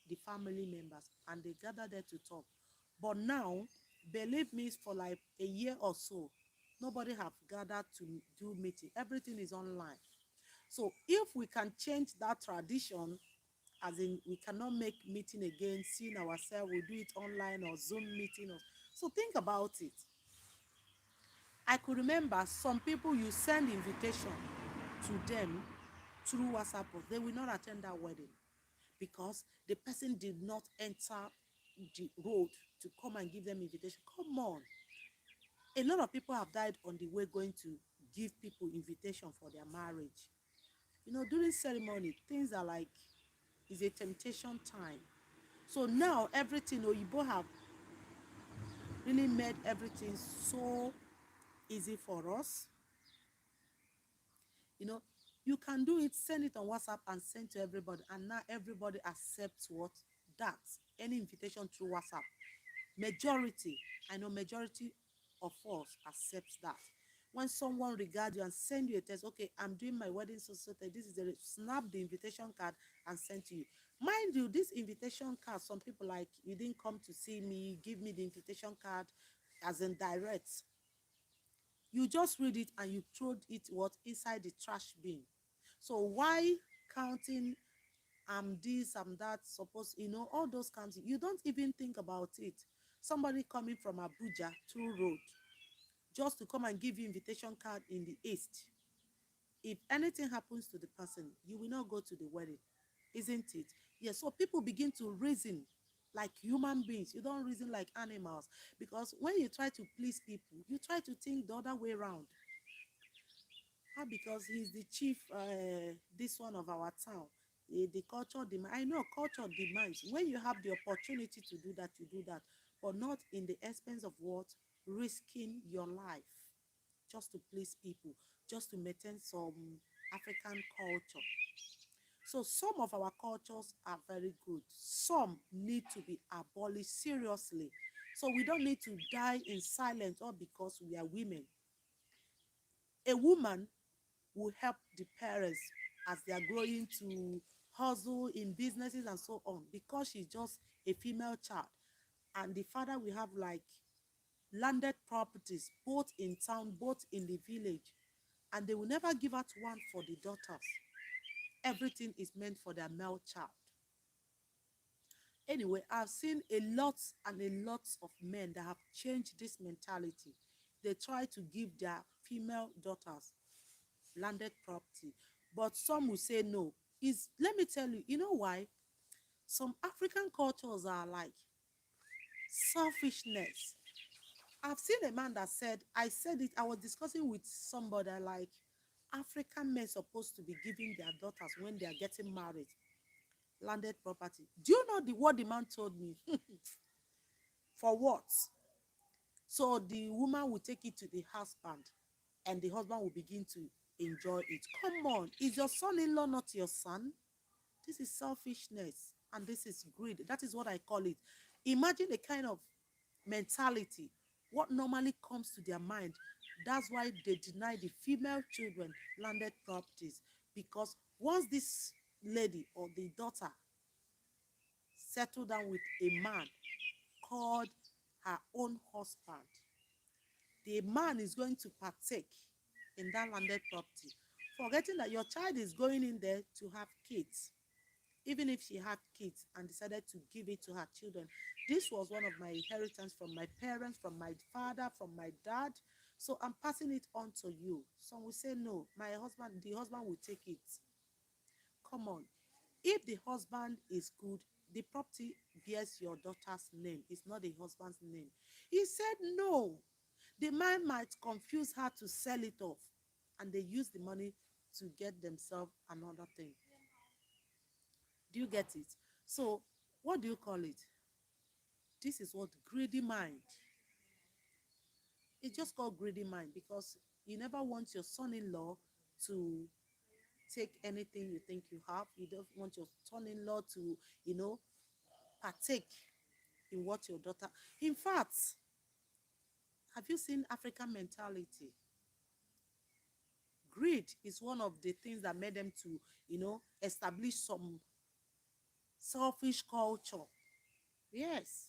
the family members, and they gather there to talk. But now, believe me, for like a year or so, nobody have gathered to do meeting. Everything is online. So if we can change that tradition, as in we cannot make meeting again, seeing ourselves, we do it online or Zoom meeting. Or, so think about it. I could remember some people, you send invitation to them through WhatsApp, but they will not attend that wedding because the person did not enter the road to come and give them invitation. Come on. A lot of people have died on the way going to give people invitation for their marriage. You know, during ceremony, things are like, it's a temptation time. So now everything, Oyibo have really made everything so easy for us. You know, you can do it, send it on WhatsApp and send to everybody. And now everybody accepts what? That. Any invitation through WhatsApp. Majority, I know majority of us accepts that. When someone regards you and send you a text, okay, I'm doing my wedding, so this is the, snap the invitation card and send to you. Mind you, this invitation card, some people like, you didn't come to see me, give me the invitation card as in direct. You just read it and you throw it what? Inside the trash bin. So why counting this, that, suppose, you know, all those counting, you don't even think about it. Somebody coming from Abuja through road just to come and give you invitation card in the east. If anything happens to the person, you will not go to the wedding, isn't it? Yes, so people begin to reason like human beings. You don't reason like animals, because when you try to please people, you try to think the other way around. How? Because he's the chief, this one of our town. The culture demand. I know culture demands. When you have the opportunity to do that, you do that, but not in the expense of what? Risking your life just to please people, just to maintain some African culture. So some of our cultures are very good. Some need to be abolished seriously. So we don't need to die in silence all because we are women. A woman will help the parents as they are growing to hustle in businesses and so on, because she's just a female child. And the father will have like landed properties both in town, both in the village, and they will never give out one for the daughters. Everything is meant for their male child. Anyway, I've seen a lot and a lot of men that have changed this mentality. They try to give their female daughters landed property, but some will say no. Is, let me tell you, you know why? Some African cultures are like selfishness. I've seen a man that said, I said it, I was discussing with somebody like, African men supposed to be giving their daughters when they are getting married landed property. Do you know what the man told me? For what? So the woman will take it to the husband and the husband will begin to enjoy it. Come on, is your son-in-law not your son? This is selfishness and this is greed. That is what I call it. Imagine the kind of mentality, what normally comes to their mind. That's why they deny the female children landed properties, because once this lady or the daughter settle down with a man called her own husband, the man is going to partake in that landed property, forgetting that your child is going in there to have kids. even if she had kids and decided to give it to her children. This was one of my inheritance from my parents, from my father, from my dad. So I'm passing it on to you. Some will say, no, my husband, the husband will take it. Come on. If the husband is good, the property bears your daughter's name. It's not the husband's name. He said no. The man might confuse her to sell it off, and they use the money to get themselves another thing. Do you get it? So, what do you call it? This is what greedy mind. It's just called greedy mind because you never want your son-in-law to take anything you think you have. You don't want your son-in-law to, you know, partake in what your daughter. In fact, have you seen African mentality? Greed is one of the things that made them to, establish some selfish culture. Yes.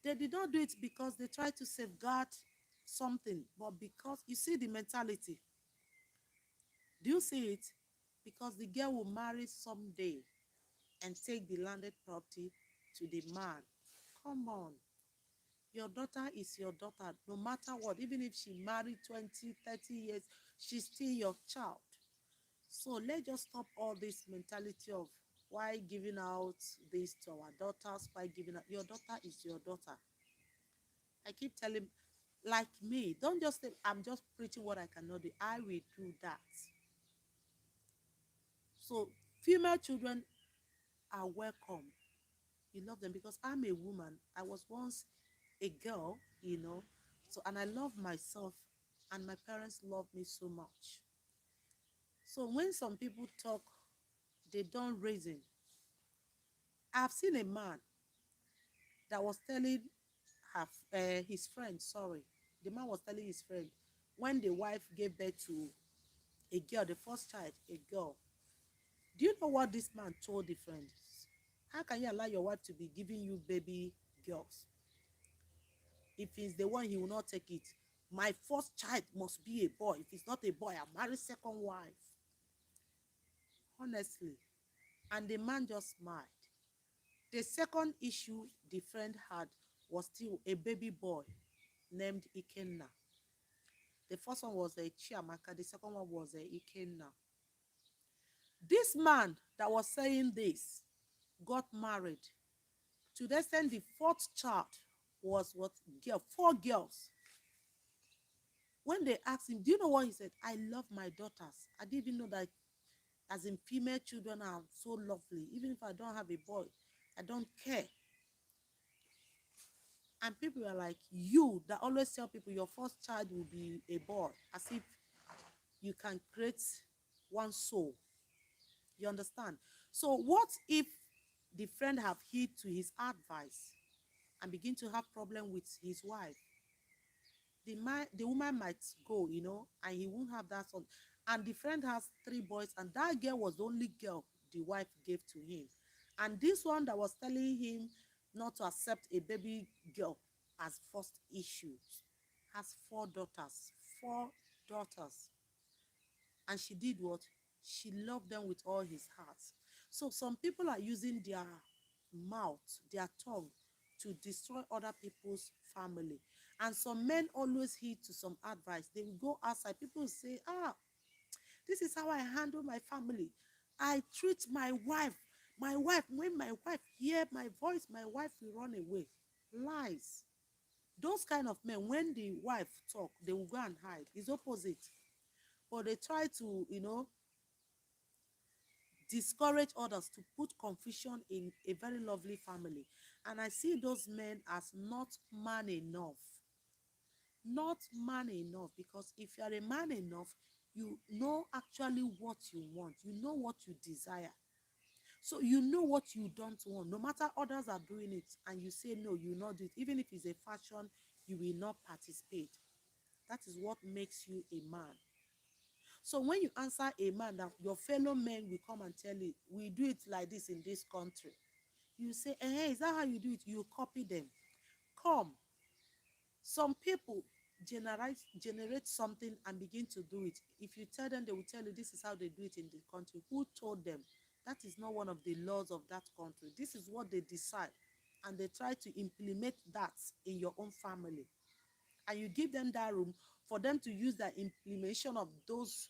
They did not do it because they tried to safeguard something, but because you see the mentality. Do you see it? Because the girl will marry someday and take the landed property to the man. Come on. Your daughter is your daughter, no matter what. Even if she married 20, 30 years, she's still your child. So let's just stop all this mentality of why giving out this to our daughters, why giving out. Your daughter is your daughter. I keep telling, like me, don't just say, I'm just preaching what I cannot do. I will do that. So female children are welcome. You love them because I'm a woman. I was once a girl, So, and I love myself, and my parents love me so much. So when some people talk, they don't reason. I've seen a man that was telling his friend, sorry, the man was telling his friend when the wife gave birth to a girl, the first child, a girl. Do you know what this man told the friend? How can you allow your wife to be giving you baby girls? If he's the one, he will not take it. My first child must be a boy. If it's not a boy, I'll marry second wife. Honestly. And the man just smiled. The second issue the friend had was still a baby boy named Ikenna. The first one was a Chiamaka. The second one was a Ikenna. This man that was saying this got married. To the extent the fourth child was what girl, 4 girls. When they asked him, do you know what he said? I love my daughters. I didn't even know that as in female children are so lovely. Even if I don't have a boy, I don't care. And people are like, you that always tell people your first child will be a boy, as if you can create one soul. You understand? So what if the friend have heed to his advice and begin to have problem with his wife? The woman might go, and he won't have that son. And the friend has 3 boys, and that girl was the only girl the wife gave to him. And this one that was telling him not to accept a baby girl as first issue has 4 daughters. 4 daughters. And she did what? She loved them with all his heart. So some people are using their mouth, their tongue, to destroy other people's family. And some men always heed to some advice. They will go outside. People will say, this is how I handle my family. I treat my wife. When my wife hear my voice, my wife will run away. Lies. Those kind of men, when the wife talk, they will go and hide. It's opposite. But they try to, discourage others, to put confusion in a very lovely family. And I see those men as not man enough. Not man enough, because if you are a man enough, you know actually what you want. You know what you desire. So you know what you don't want. No matter others are doing it and you say no, you will not do it. Even if it's a fashion, you will not participate. That is what makes you a man. So when you answer a man that your fellow men will come and tell you, we do it like this in this country. You say, hey, is that how you do it? You copy them. Come. Some people generate something and begin to do it. If you tell them, they will tell you this is how they do it in the country. Who told them? That is not one of the laws of that country. This is what they decide, and they try to implement that in your own family. And you give them that room for them to use the implementation of those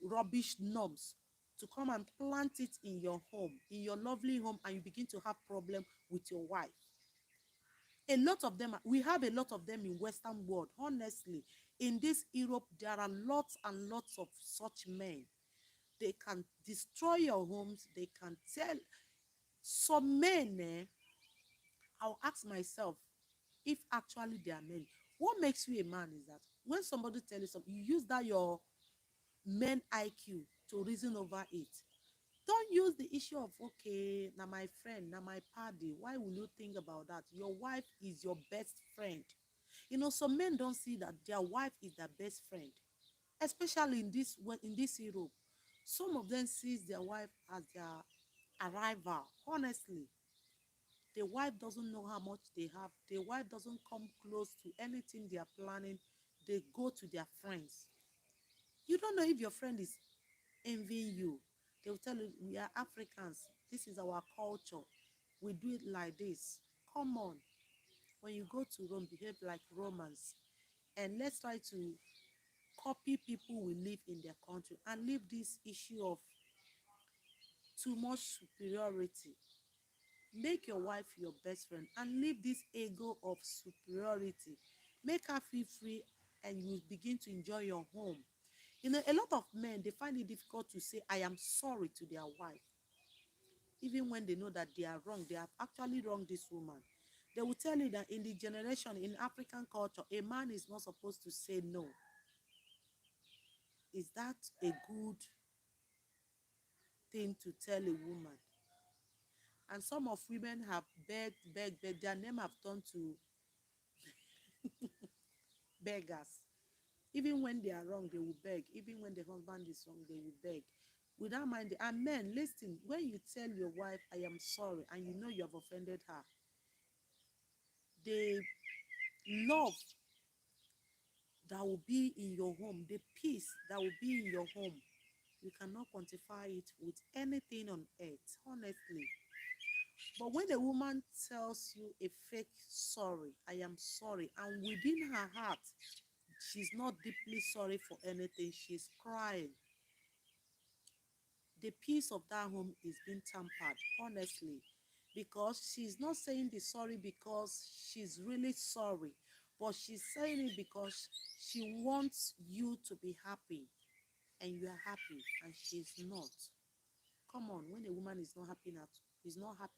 rubbish norms to come and plant it in your home, in your lovely home, and you begin to have problem with your wife. A lot of them, we have a lot of them in Western world. Honestly, in this Europe, there are lots and lots of such men. They can destroy your homes. They can tell some men. I'll ask myself if actually they are men. What makes you a man is that when somebody tells you something, you use that your men IQ to reason over it. Don't use the issue of, okay, now my friend, now my party. Why will you think about that? Your wife is your best friend. You know, some men don't see that their wife is their best friend, especially in this Europe. Some of them sees their wife as their rival. Honestly, the wife doesn't know how much they have. The wife doesn't come close to anything they are planning. They go to their friends. You don't know if your friend is envying you. They will tell you, we are Africans. This is our culture. We do it like this. Come on. When you go to Rome, behave like Romans. And let's try to copy people we live in their country and leave this issue of too much superiority. Make your wife your best friend and leave this ego of superiority. Make her feel free and you begin to enjoy your home. You know, a lot of men, they find it difficult to say, I am sorry to their wife. Even when they know that they are wrong, they have actually wronged this woman. They will tell you that in the generation, in African culture, a man is not supposed to say no. Is that a good thing to tell a woman? And some of women have begged. Their name have turned to beggars. Even when they are wrong, they will beg. Even when the husband is wrong, they will beg. Without mind. And men, listen, when you tell your wife, I am sorry, and you know you have offended her, the love that will be in your home, the peace that will be in your home, you cannot quantify it with anything on earth, honestly. But when a woman tells you a fake sorry, I am sorry, and within her heart, she's not deeply sorry for anything, she's crying, the peace of that home is being tampered, honestly, because she's not saying the sorry because she's really sorry, but she's saying it because she wants you to be happy, and you are happy, and she's not. Come on, when a woman is not happy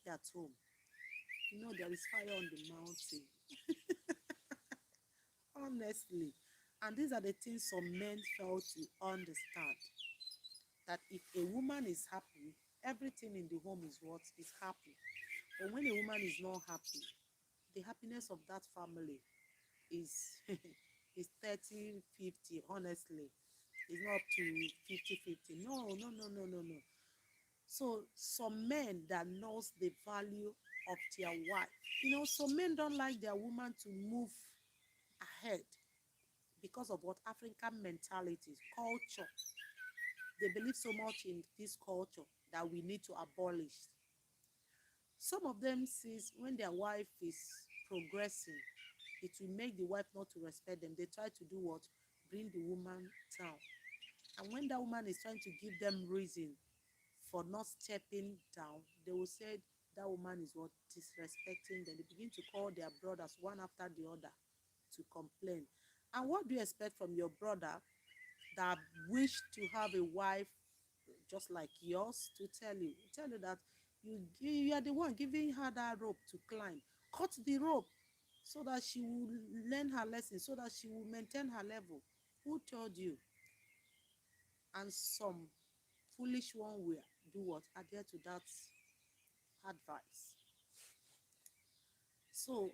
at home, you know there is fire on the mountain, honestly. And these are the things some men fail to understand. That if a woman is happy, everything in the home is what is happy. But when a woman is not happy, the happiness of that family is is 30-50. Honestly, it's not up to 50-50. No. So some men that knows the value of their wife, you know, some men don't like their woman to move ahead because of what African mentality, culture. They believe so much in this culture that we need to abolish. Some of them says when their wife is progressing, it will make the wife not to respect them. They try to do what? Bring the woman down. And when that woman is trying to give them reason for not stepping down, they will say that woman is what? Disrespecting them. They begin to call their brothers one after the other to complain. And what do you expect from your brother that wish to have a wife just like yours to tell you that you are the one giving her that rope to climb? Cut the rope so that she will learn her lesson, so that she will maintain her level. Who told you? And some foolish one will do what? Adhere to that advice. So,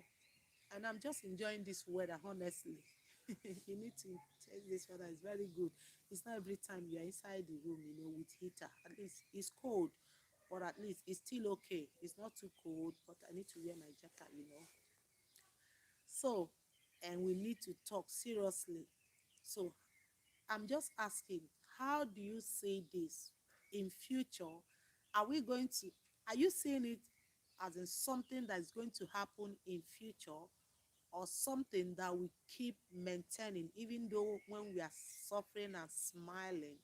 and I'm just enjoying this weather, honestly. You need to taste this weather. It's very good. It's not every time you're inside the room, you know, with heater. At least it's cold, but at least it's still okay. It's not too cold, but I need to wear my jacket, you know. So, and we need to talk seriously. So, I'm just asking, how do you say this in future Are we going to, are you seeing it as in something that is going to happen in future, or something that we keep maintaining even though when we are suffering and smiling,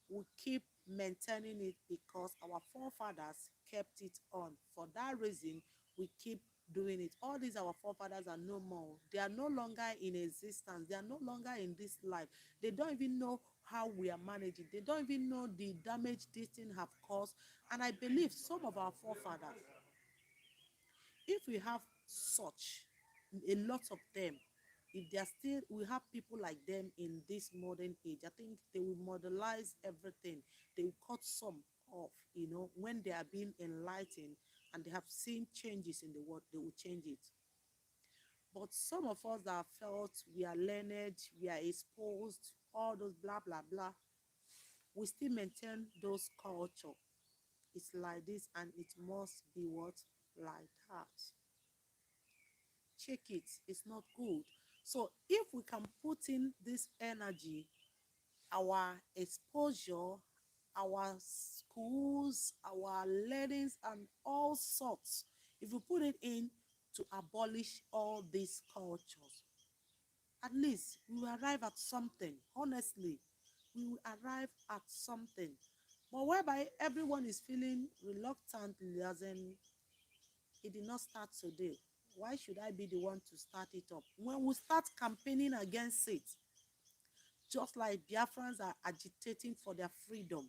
we keep maintaining it because our forefathers kept it on. For that reason, we keep doing it. All these our forefathers are no more. They are no longer in existence. They are no longer in this life. They don't even know how we are managing. They don't even know the damage this thing have caused. And I believe some of our forefathers, if we have such a lot of them, if they are still, we have people like them in this modern age, I think they will modelize everything. They will cut some off, when they are being enlightened and they have seen changes in the world, they will change it. But some of us that felt we are learned, we are exposed, all those blah blah blah, we still maintain those culture. It's like this and it must be what? Like that. Check it, it's not good. So if we can put in this energy, our exposure, our schools, our learnings and all sorts, if we put it in to abolish all these cultures, at least we will arrive at something. Honestly, we will arrive at something. But whereby everyone is feeling reluctantly, as in it did not start today, why should I be the one to start it up? When we start campaigning against it, just like Biafrans are agitating for their freedom.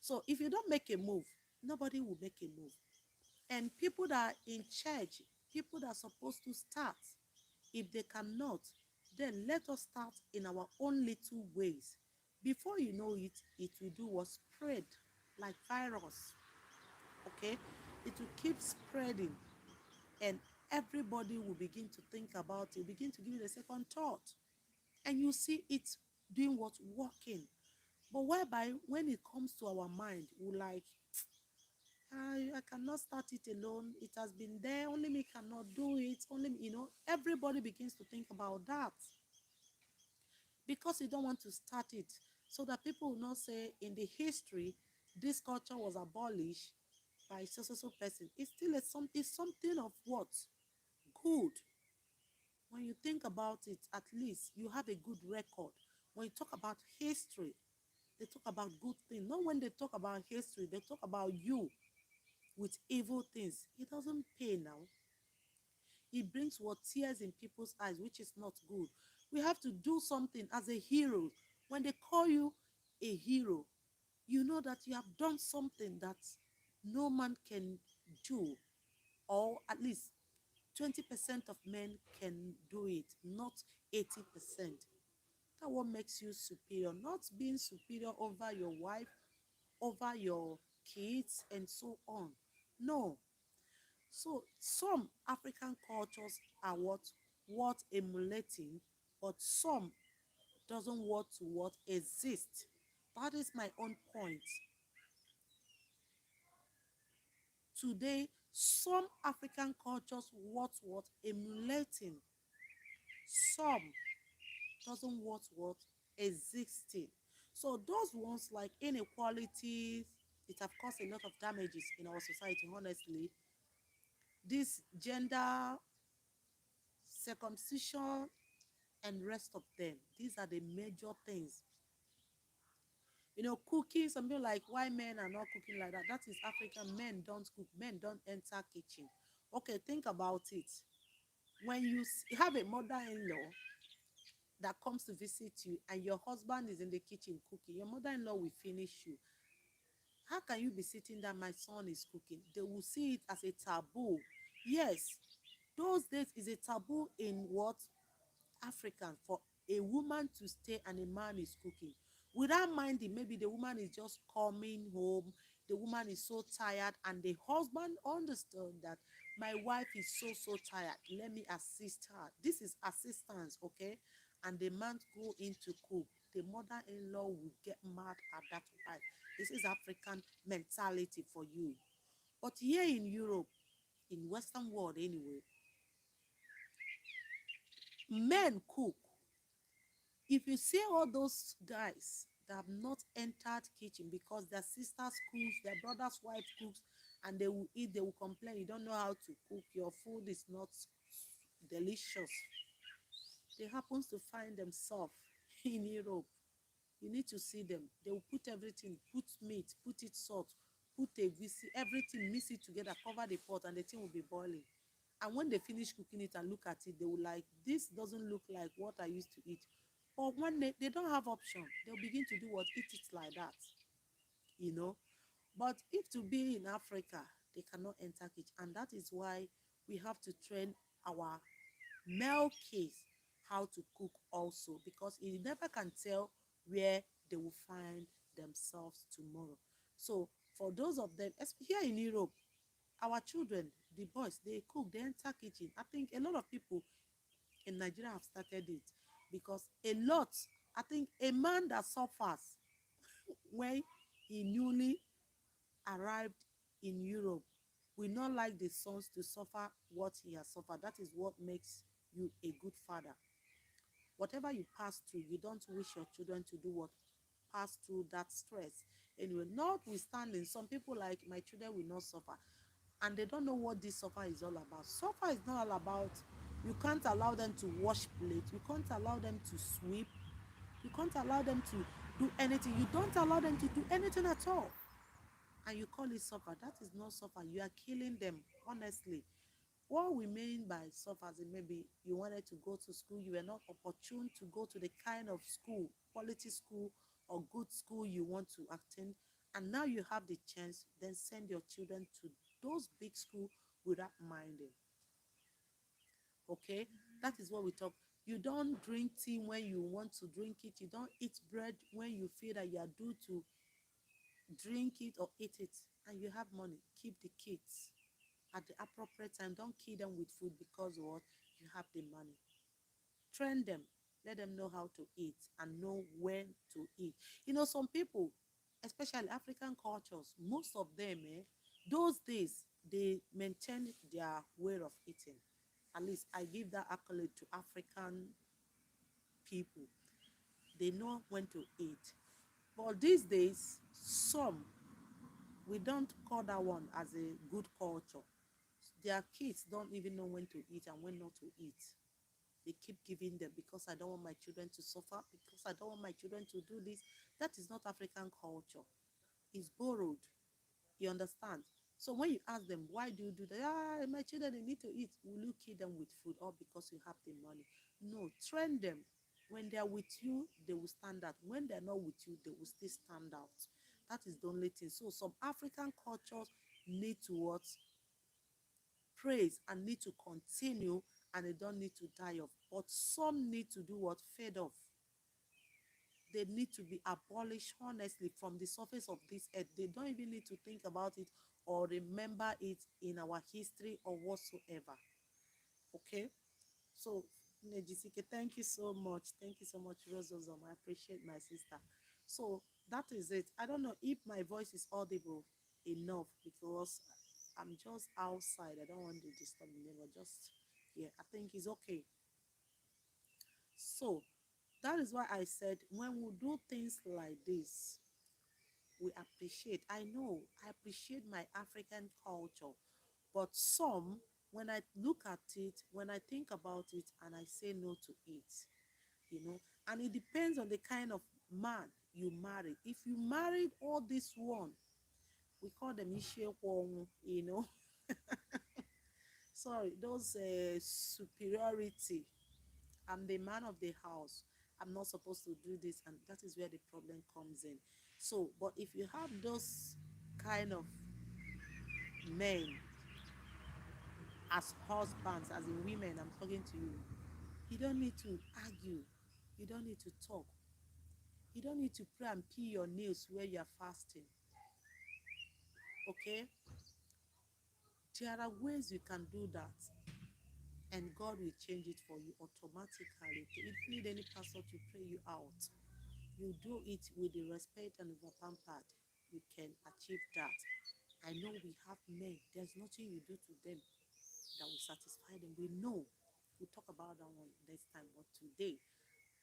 So if you don't make a move, nobody will make a move. And people that are in charge, people that are supposed to start, if they cannot, then let us start in our own little ways. Before you know it, it will do what? Spread like virus. Okay? It will keep spreading, and everybody will begin to think about it, begin to give it a second thought, and you see it doing what? Working. But whereby when it comes to our mind, we like, I cannot start it alone. It has been there. Only me cannot do it. Only me, everybody begins to think about that because you don't want to start it. So that people will not say in the history, this culture was abolished by so person. It's still it's something of what? Good. When you think about it, at least you have a good record. When you talk about history, they talk about good things. Not when they talk about history, they talk about you with evil things. It doesn't pay now. It brings what? Tears in people's eyes, which is not good. We have to do something as a hero. When they call you a hero, you know that you have done something that no man can do, or at least 20% of men can do it, not 80%. That what makes you superior, not being superior over your wife, over your kids, and so on. No. So some African cultures are what emulating, but some doesn't want to what exist. That is my own point. Today, some African cultures what emulating, some doesn't what existing. So those ones like inequalities, it have caused a lot of damages in our society, honestly. This gender circumcision and rest of them, these are the major things. Cooking, some people like why men are not cooking like that. That is African. Men don't cook, men don't enter kitchen. Okay, think about it. When you have a mother-in-law that comes to visit you and your husband is in the kitchen cooking, your mother-in-law will finish you. How can you be sitting there? My son is cooking. They will see it as a taboo. Yes, those days is a taboo in what? African, for a woman to stay and a man is cooking. Without minding, maybe the woman is just coming home, the woman is so tired, and the husband understood that my wife is so tired. Let me assist her. This is assistance, okay? And the man go in to cook. The mother-in-law will get mad at that wife. This is African mentality for you. But here in Europe, in Western world anyway, men cook. If you see all those guys that have not entered kitchen because their sisters cooks, their brother's wife cooks, and they will eat, they will complain, you don't know how to cook, your food is not delicious. They happen to find themselves in Europe. You need to see them. They will put everything, put meat, put it salt, put a visi, everything, mix it together, cover the pot, and the thing will be boiling. And when they finish cooking it and look at it, they will like, this doesn't look like what I used to eat. But when they don't have option, they'll begin to do what? Eat it like that, you know. But if to be in Africa, they cannot enter kitchen. And that is why we have to train our male kids how to cook also, because you never can tell where they will find themselves tomorrow. So for those of them, here in Europe, our children, the boys, they cook, they enter kitchen. I think a lot of people in Nigeria have started it because a lot, I think a man that suffers when he newly arrived in Europe will not like the sons to suffer what he has suffered. That is what makes you a good father. Whatever you pass through, you don't wish your children to do what? Pass through that stress. Anyway, notwithstanding, some people like my children will not suffer, and they don't know what this suffer is all about. Suffer is not all about, you can't allow them to wash plates, you can't allow them to sweep, you can't allow them to do anything, you don't allow them to do anything at all, and you call it suffer. That is not suffer. You are killing them, honestly. What we mean by suffer is maybe you wanted to go to school, you were not opportune to go to the kind of school, quality school or good school you want to attend, and now you have the chance, then send your children to those big schools without minding. Okay, that is what we talk. You don't drink tea when you want to drink it, you don't eat bread when you feel that you are due to drink it or eat it, and you have money. Keep the kids at the appropriate time. Don't kill them with food because what? You have the money. Train them. Let them know how to eat and know when to eat. You know, some people, especially African cultures, most of them, those days, they maintain their way of eating. At least I give that accolade to African people. They know when to eat. But these days, some, we don't call that one as a good culture. Their kids don't even know when to eat and when not to eat. They keep giving them because I don't want my children to suffer, because I don't want my children to do this. That is not African culture. It's borrowed. You understand? So when you ask them, why do you do that? Ah, my children, they need to eat. Will you kill them with food or because you have the money? No, train them. When they are with you, they will stand out. When they're not with you, they will still stand out. That is the only thing. So some African cultures need to what? Praise and need to continue, and they don't need to die off. But some need to do what? Fade off. They need to be abolished, honestly, from the surface of this earth. They don't even need to think about it or remember it in our history or whatsoever. Okay? So, Nejisike, thank you so much. Thank you so much, Rosozom. I appreciate my sister. So, that is it. I don't know if my voice is audible enough because I'm just outside. I don't want to disturb the neighbor. Just, yeah, I think it's okay. So, that is why I said when we do things like this, we appreciate. I know I appreciate my African culture, but some, when I look at it, when I think about it, and I say no to it, you know, and it depends on the kind of man you marry. If you married all this one, we call them Ishe, you know, sorry, those superiority. I'm the man of the house. I'm not supposed to do this, and that is where the problem comes in. So, but if you have those kind of men as husbands, as in women, I'm talking to you, you don't need to argue. You don't need to talk. You don't need to pray and pee your nails where you're fasting. Okay? There are ways you can do that, and God will change it for you automatically. If you need any pastor to pray you out, you do it with the respect and the pampered, you can achieve that. I know we have men, there's nothing you do to them that will satisfy them. We know. We'll talk about that one next time, but today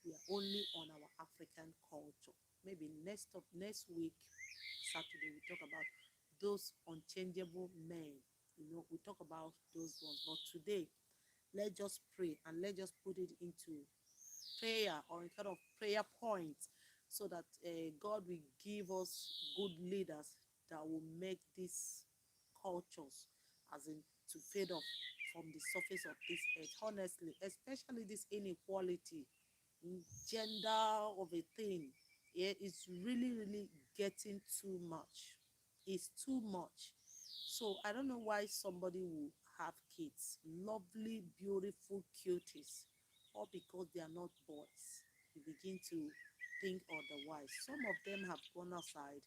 we are only on our African culture. maybe next week, Saturday, we talk about those unchangeable men. We talk about those ones. But today, let's just pray and let's just put it into prayer or a kind of prayer point so that God will give us good leaders that will make these cultures, as in, to fade off from the surface of this earth. Honestly, especially this inequality, gender of a thing, yeah, it's really, really getting too much. It's too much. So I don't know why somebody will have kids, lovely, beautiful cuties, or because they are not boys. You begin to think otherwise. Some of them have gone outside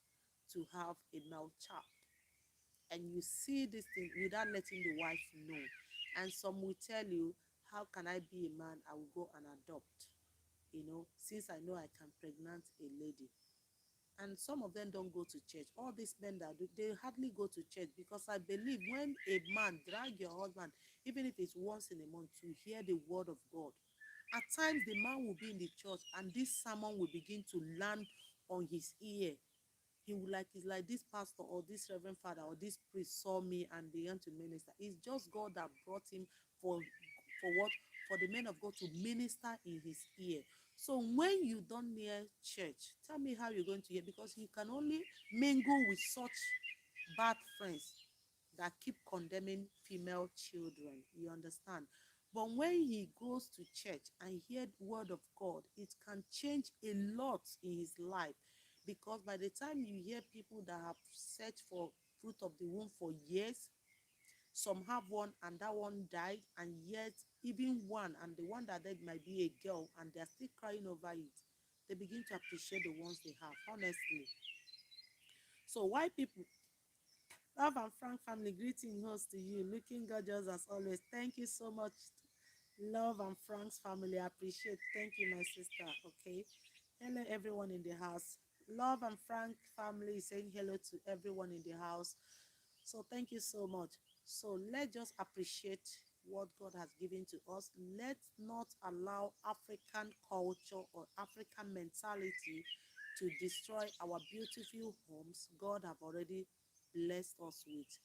to have a male child, and you see this thing without letting the wife know. And some will tell you, how can I be a man? I will go and adopt, since I know I can pregnant a lady. And some of them don't go to church. All these men that do, they hardly go to church, because I believe when a man drag your husband, even if it's once in a month, to hear the word of God, at times the man will be in the church and this sermon will begin to land on his ear. He will like, it's like this pastor or this reverend father or this priest saw me and began to minister. It's just God that brought him for what? For the men of God to minister in his ear. So when you don't near church, tell me how you're going to hear, because you can only mingle with such bad friends that keep condemning female children. You understand? But when he goes to church and hear the word of God, it can change a lot in his life. Because by the time you hear people that have searched for fruit of the womb for years, some have one and that one died, and yet even one, and the one that died might be a girl, and they're still crying over it. They begin to appreciate the ones they have, honestly. So why people, Love and Frank family, greeting host to you, looking gorgeous as always. Thank you so much, Love and Frank's family. I appreciate. Thank you, my sister. Okay. Hello, everyone in the house. Love and Frank family is saying hello to everyone in the house. So thank you so much. So let's just appreciate what God has given to us. Let's not allow African culture or African mentality to destroy our beautiful homes God have already blessed us with.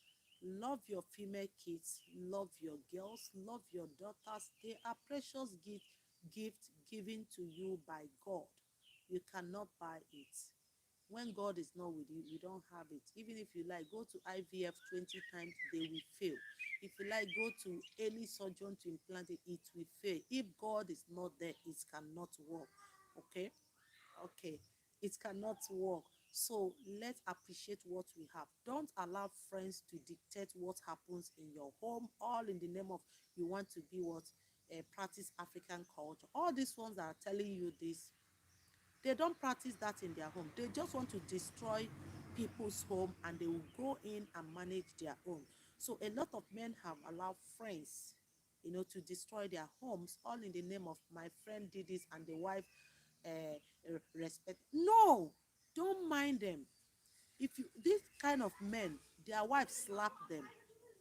Love your female kids, love your girls, love your daughters. They are precious gift given to you by God. You cannot buy it. When God is not with you, you don't have it. Even if you like, go to IVF 20 times, they will fail. If you like, go to any surgeon to implant it, it will fail. If God is not there, it cannot work. Okay? Okay. It cannot work. So let's appreciate what we have. Don't allow friends to dictate what happens in your home, all in the name of you want to be what? Practice African culture. All these ones that are telling you this, they don't practice that in their home. They just want to destroy people's home, and they will go in and manage their own. So a lot of men have allowed friends, to destroy their homes, all in the name of my friend did this and the wife respect. No, don't mind them. If you, this kind of men, their wives slap them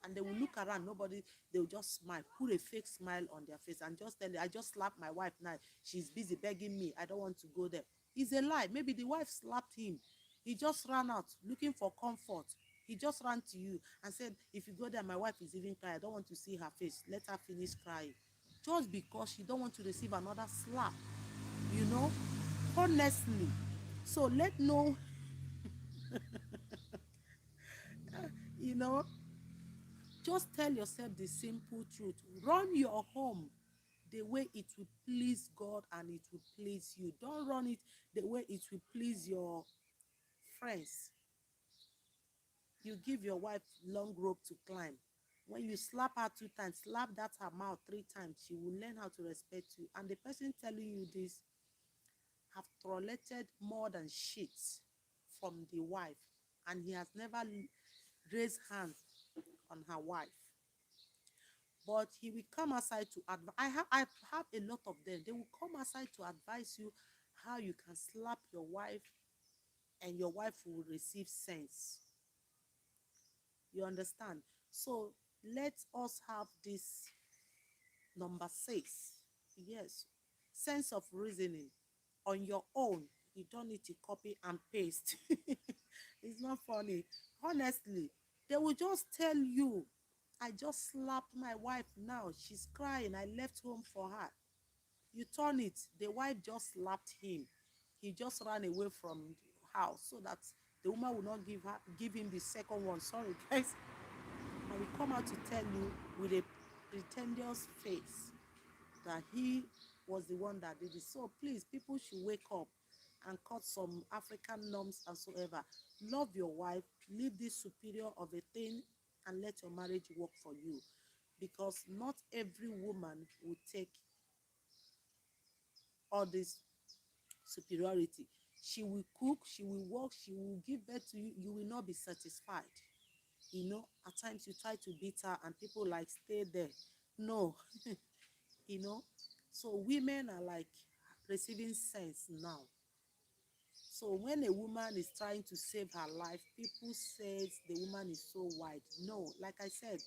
and they will look around, nobody, they will just smile, put a fake smile on their face and just tell you, I just slapped my wife now, she's busy begging me, I don't want to go there. It's a lie. Maybe the wife slapped him, he just ran out looking for comfort. He just ran to you and said, if you go there, my wife is even crying, I don't want to see her face, let her finish crying, just because she don't want to receive another slap, you know honestly. So let no, you know just tell yourself the simple truth. Run your home the way it will please God and it will please you. Don't run it the way it will please your friends. You give your wife long rope to climb. When you slap her 2 times, slap that her mouth 3 times, she will learn how to respect you. And the person telling you this have tolerated more than shit from the wife, and he has never raised hands on her wife. But he will come aside to advise. I have a lot of them. They will come aside to advise you how you can slap your wife and your wife will receive sense. You understand? So let us have this number 6. Yes. Sense of reasoning on your own. You don't need to copy and paste. It's not funny. Honestly, they will just tell you, I just slapped my wife now. She's crying. I left home for her. You turn it, the wife just slapped him. He just ran away from the house so that the woman will not give him the second one. Sorry, guys. And we come out to tell you with a pretentious face that he was the one that did it. So please, people should wake up and cut some African norms and so ever. Love your wife, leave this superior of a thing, and let your marriage work for you. Because not every woman will take all this superiority. She will cook, she will work, she will give birth to you. You will not be satisfied. You know, at times you try to beat her and people like stay there. No, you know. So women are like receiving sense now. So when a woman is trying to save her life, people says the woman is so wide. No, like I said,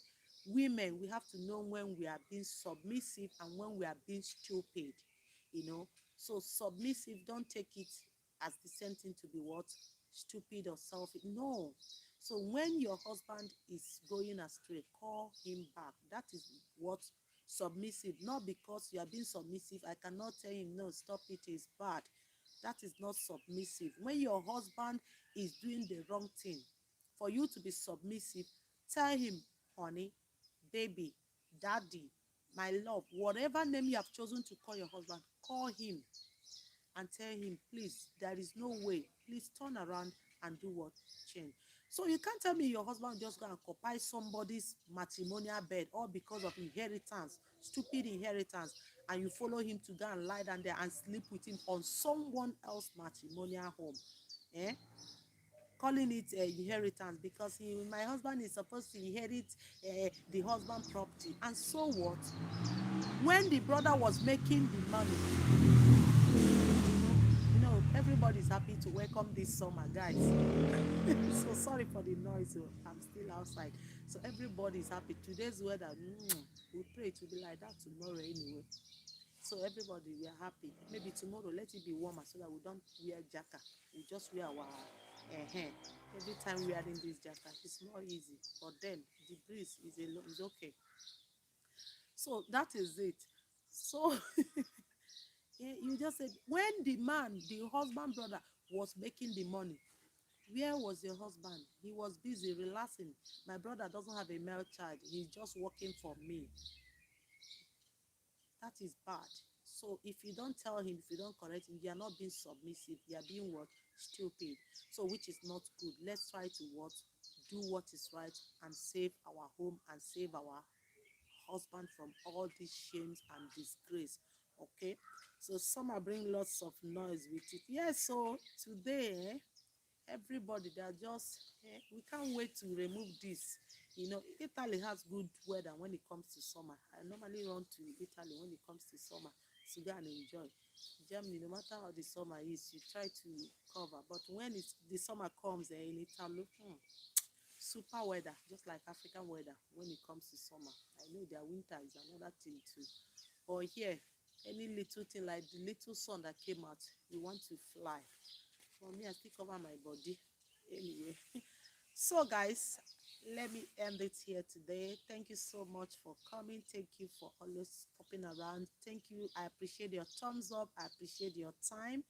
women, we have to know when we are being submissive and when we are being stupid, you know. So submissive, don't take it as the same thing to be what? Stupid or selfish. No. So when your husband is going astray, call him back. That is what submissive. Not because you are being submissive. I cannot tell him, no, stop it, it's bad. That is not submissive. When your husband is doing the wrong thing, for you to be submissive, tell him, honey, baby, daddy, my love, whatever name you have chosen to call your husband, call him and tell him, please, there is no way. Please turn around and do what? Change. So you can't tell me your husband just go and occupy somebody's matrimonial bed all because of inheritance, stupid inheritance, and you follow him to go and lie down there and sleep with him on someone else's matrimonial home. Eh? Calling it inheritance because my husband is supposed to inherit the husband property. And so what? When the brother was making the money, everybody's happy to welcome this summer, guys. So sorry for the noise. I'm still outside. So everybody's happy. Today's weather, we pray it will be like that tomorrow anyway. So everybody, we are happy. Maybe tomorrow, let it be warmer so that we don't wear jacket. We just wear our hair. Every time we are in this jacket, it's more easy. But then the breeze is okay. So that is it. So you just said when the man, the husband brother, was making the money, where was your husband? He was busy relaxing. My brother doesn't have a male child. He's just working for me. That is bad. So if you don't tell him, if you don't correct him, you are not being submissive. You are being what? Stupid. So which is not good. Let's try to what? Do what is right and save our home and save our husband from all these shames and disgrace. Okay? So some are bring lots of noise with it. Yes, so today everybody, they are just we can't wait to remove this. Italy has good weather when it comes to summer. I normally run to Italy when it comes to summer to go and enjoy. Germany, no matter how the summer is, you try to cover, but when the summer comes in Italy, super weather, just like African weather when it comes to summer. I know their winter is another thing too, but here, any little thing like the little sun that came out, you want to fly. For me, I still cover my body anyway. So guys, let me end it here today. Thank you so much for coming. Thank you for always popping around. Thank you. I appreciate your thumbs up. I appreciate your time.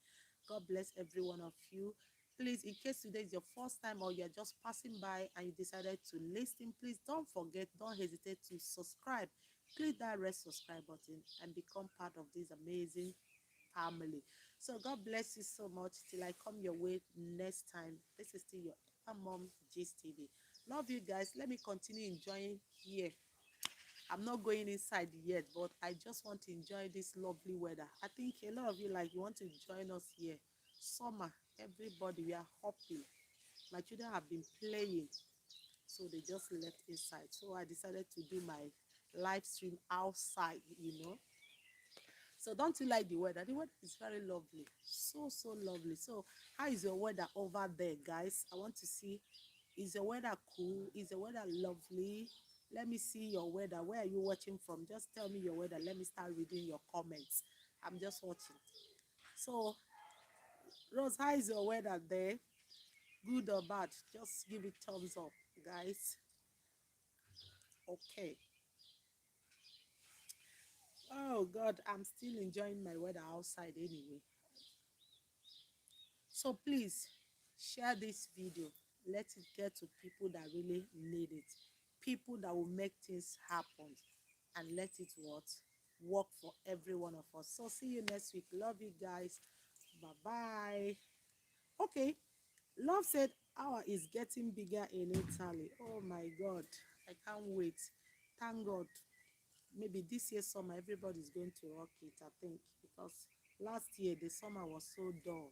God bless every one of you. Please, in case today is your first time or you're just passing by and you decided to listen, please don't forget, don't hesitate to subscribe. Click that red subscribe button and become part of this amazing family. So God bless you so much till I come your way next time. This is still your Mom Gist TV. Love you guys. Let me continue enjoying here. I'm not going inside yet, but I just want to enjoy this lovely weather. I think a lot of you you want to join us here. Summer, everybody, we are hopping. My children have been playing, so they just left inside. So I decided to do my live stream outside. So don't you like the weather? The weather is very lovely. So, so lovely. So how is your weather over there, guys? I want to see. Is the weather cool? Is the weather lovely? Let me see your weather. Where are you watching from? Just tell me your weather. Let me start reading your comments. I'm just watching. So Rose, how is your weather there? Good or bad? Just give it thumbs up, guys. Okay. Oh God, I'm still enjoying my weather outside anyway. So please share this video. Let it get to people that really need it. People that will make things happen and let it what work for every one of us. So see you next week. Love you guys. Bye bye. Okay. Love said our is getting bigger in Italy. Oh my God. I can't wait. Thank God. Maybe this year summer everybody's going to rock it, I think, because last year the summer was so dull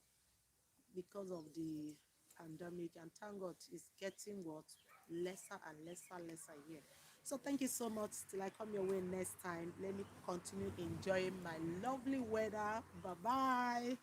because of the pandemic, and thank God it's getting what lesser and lesser here. So thank you so much. Till I come your way next time, let me continue enjoying my lovely weather. Bye bye.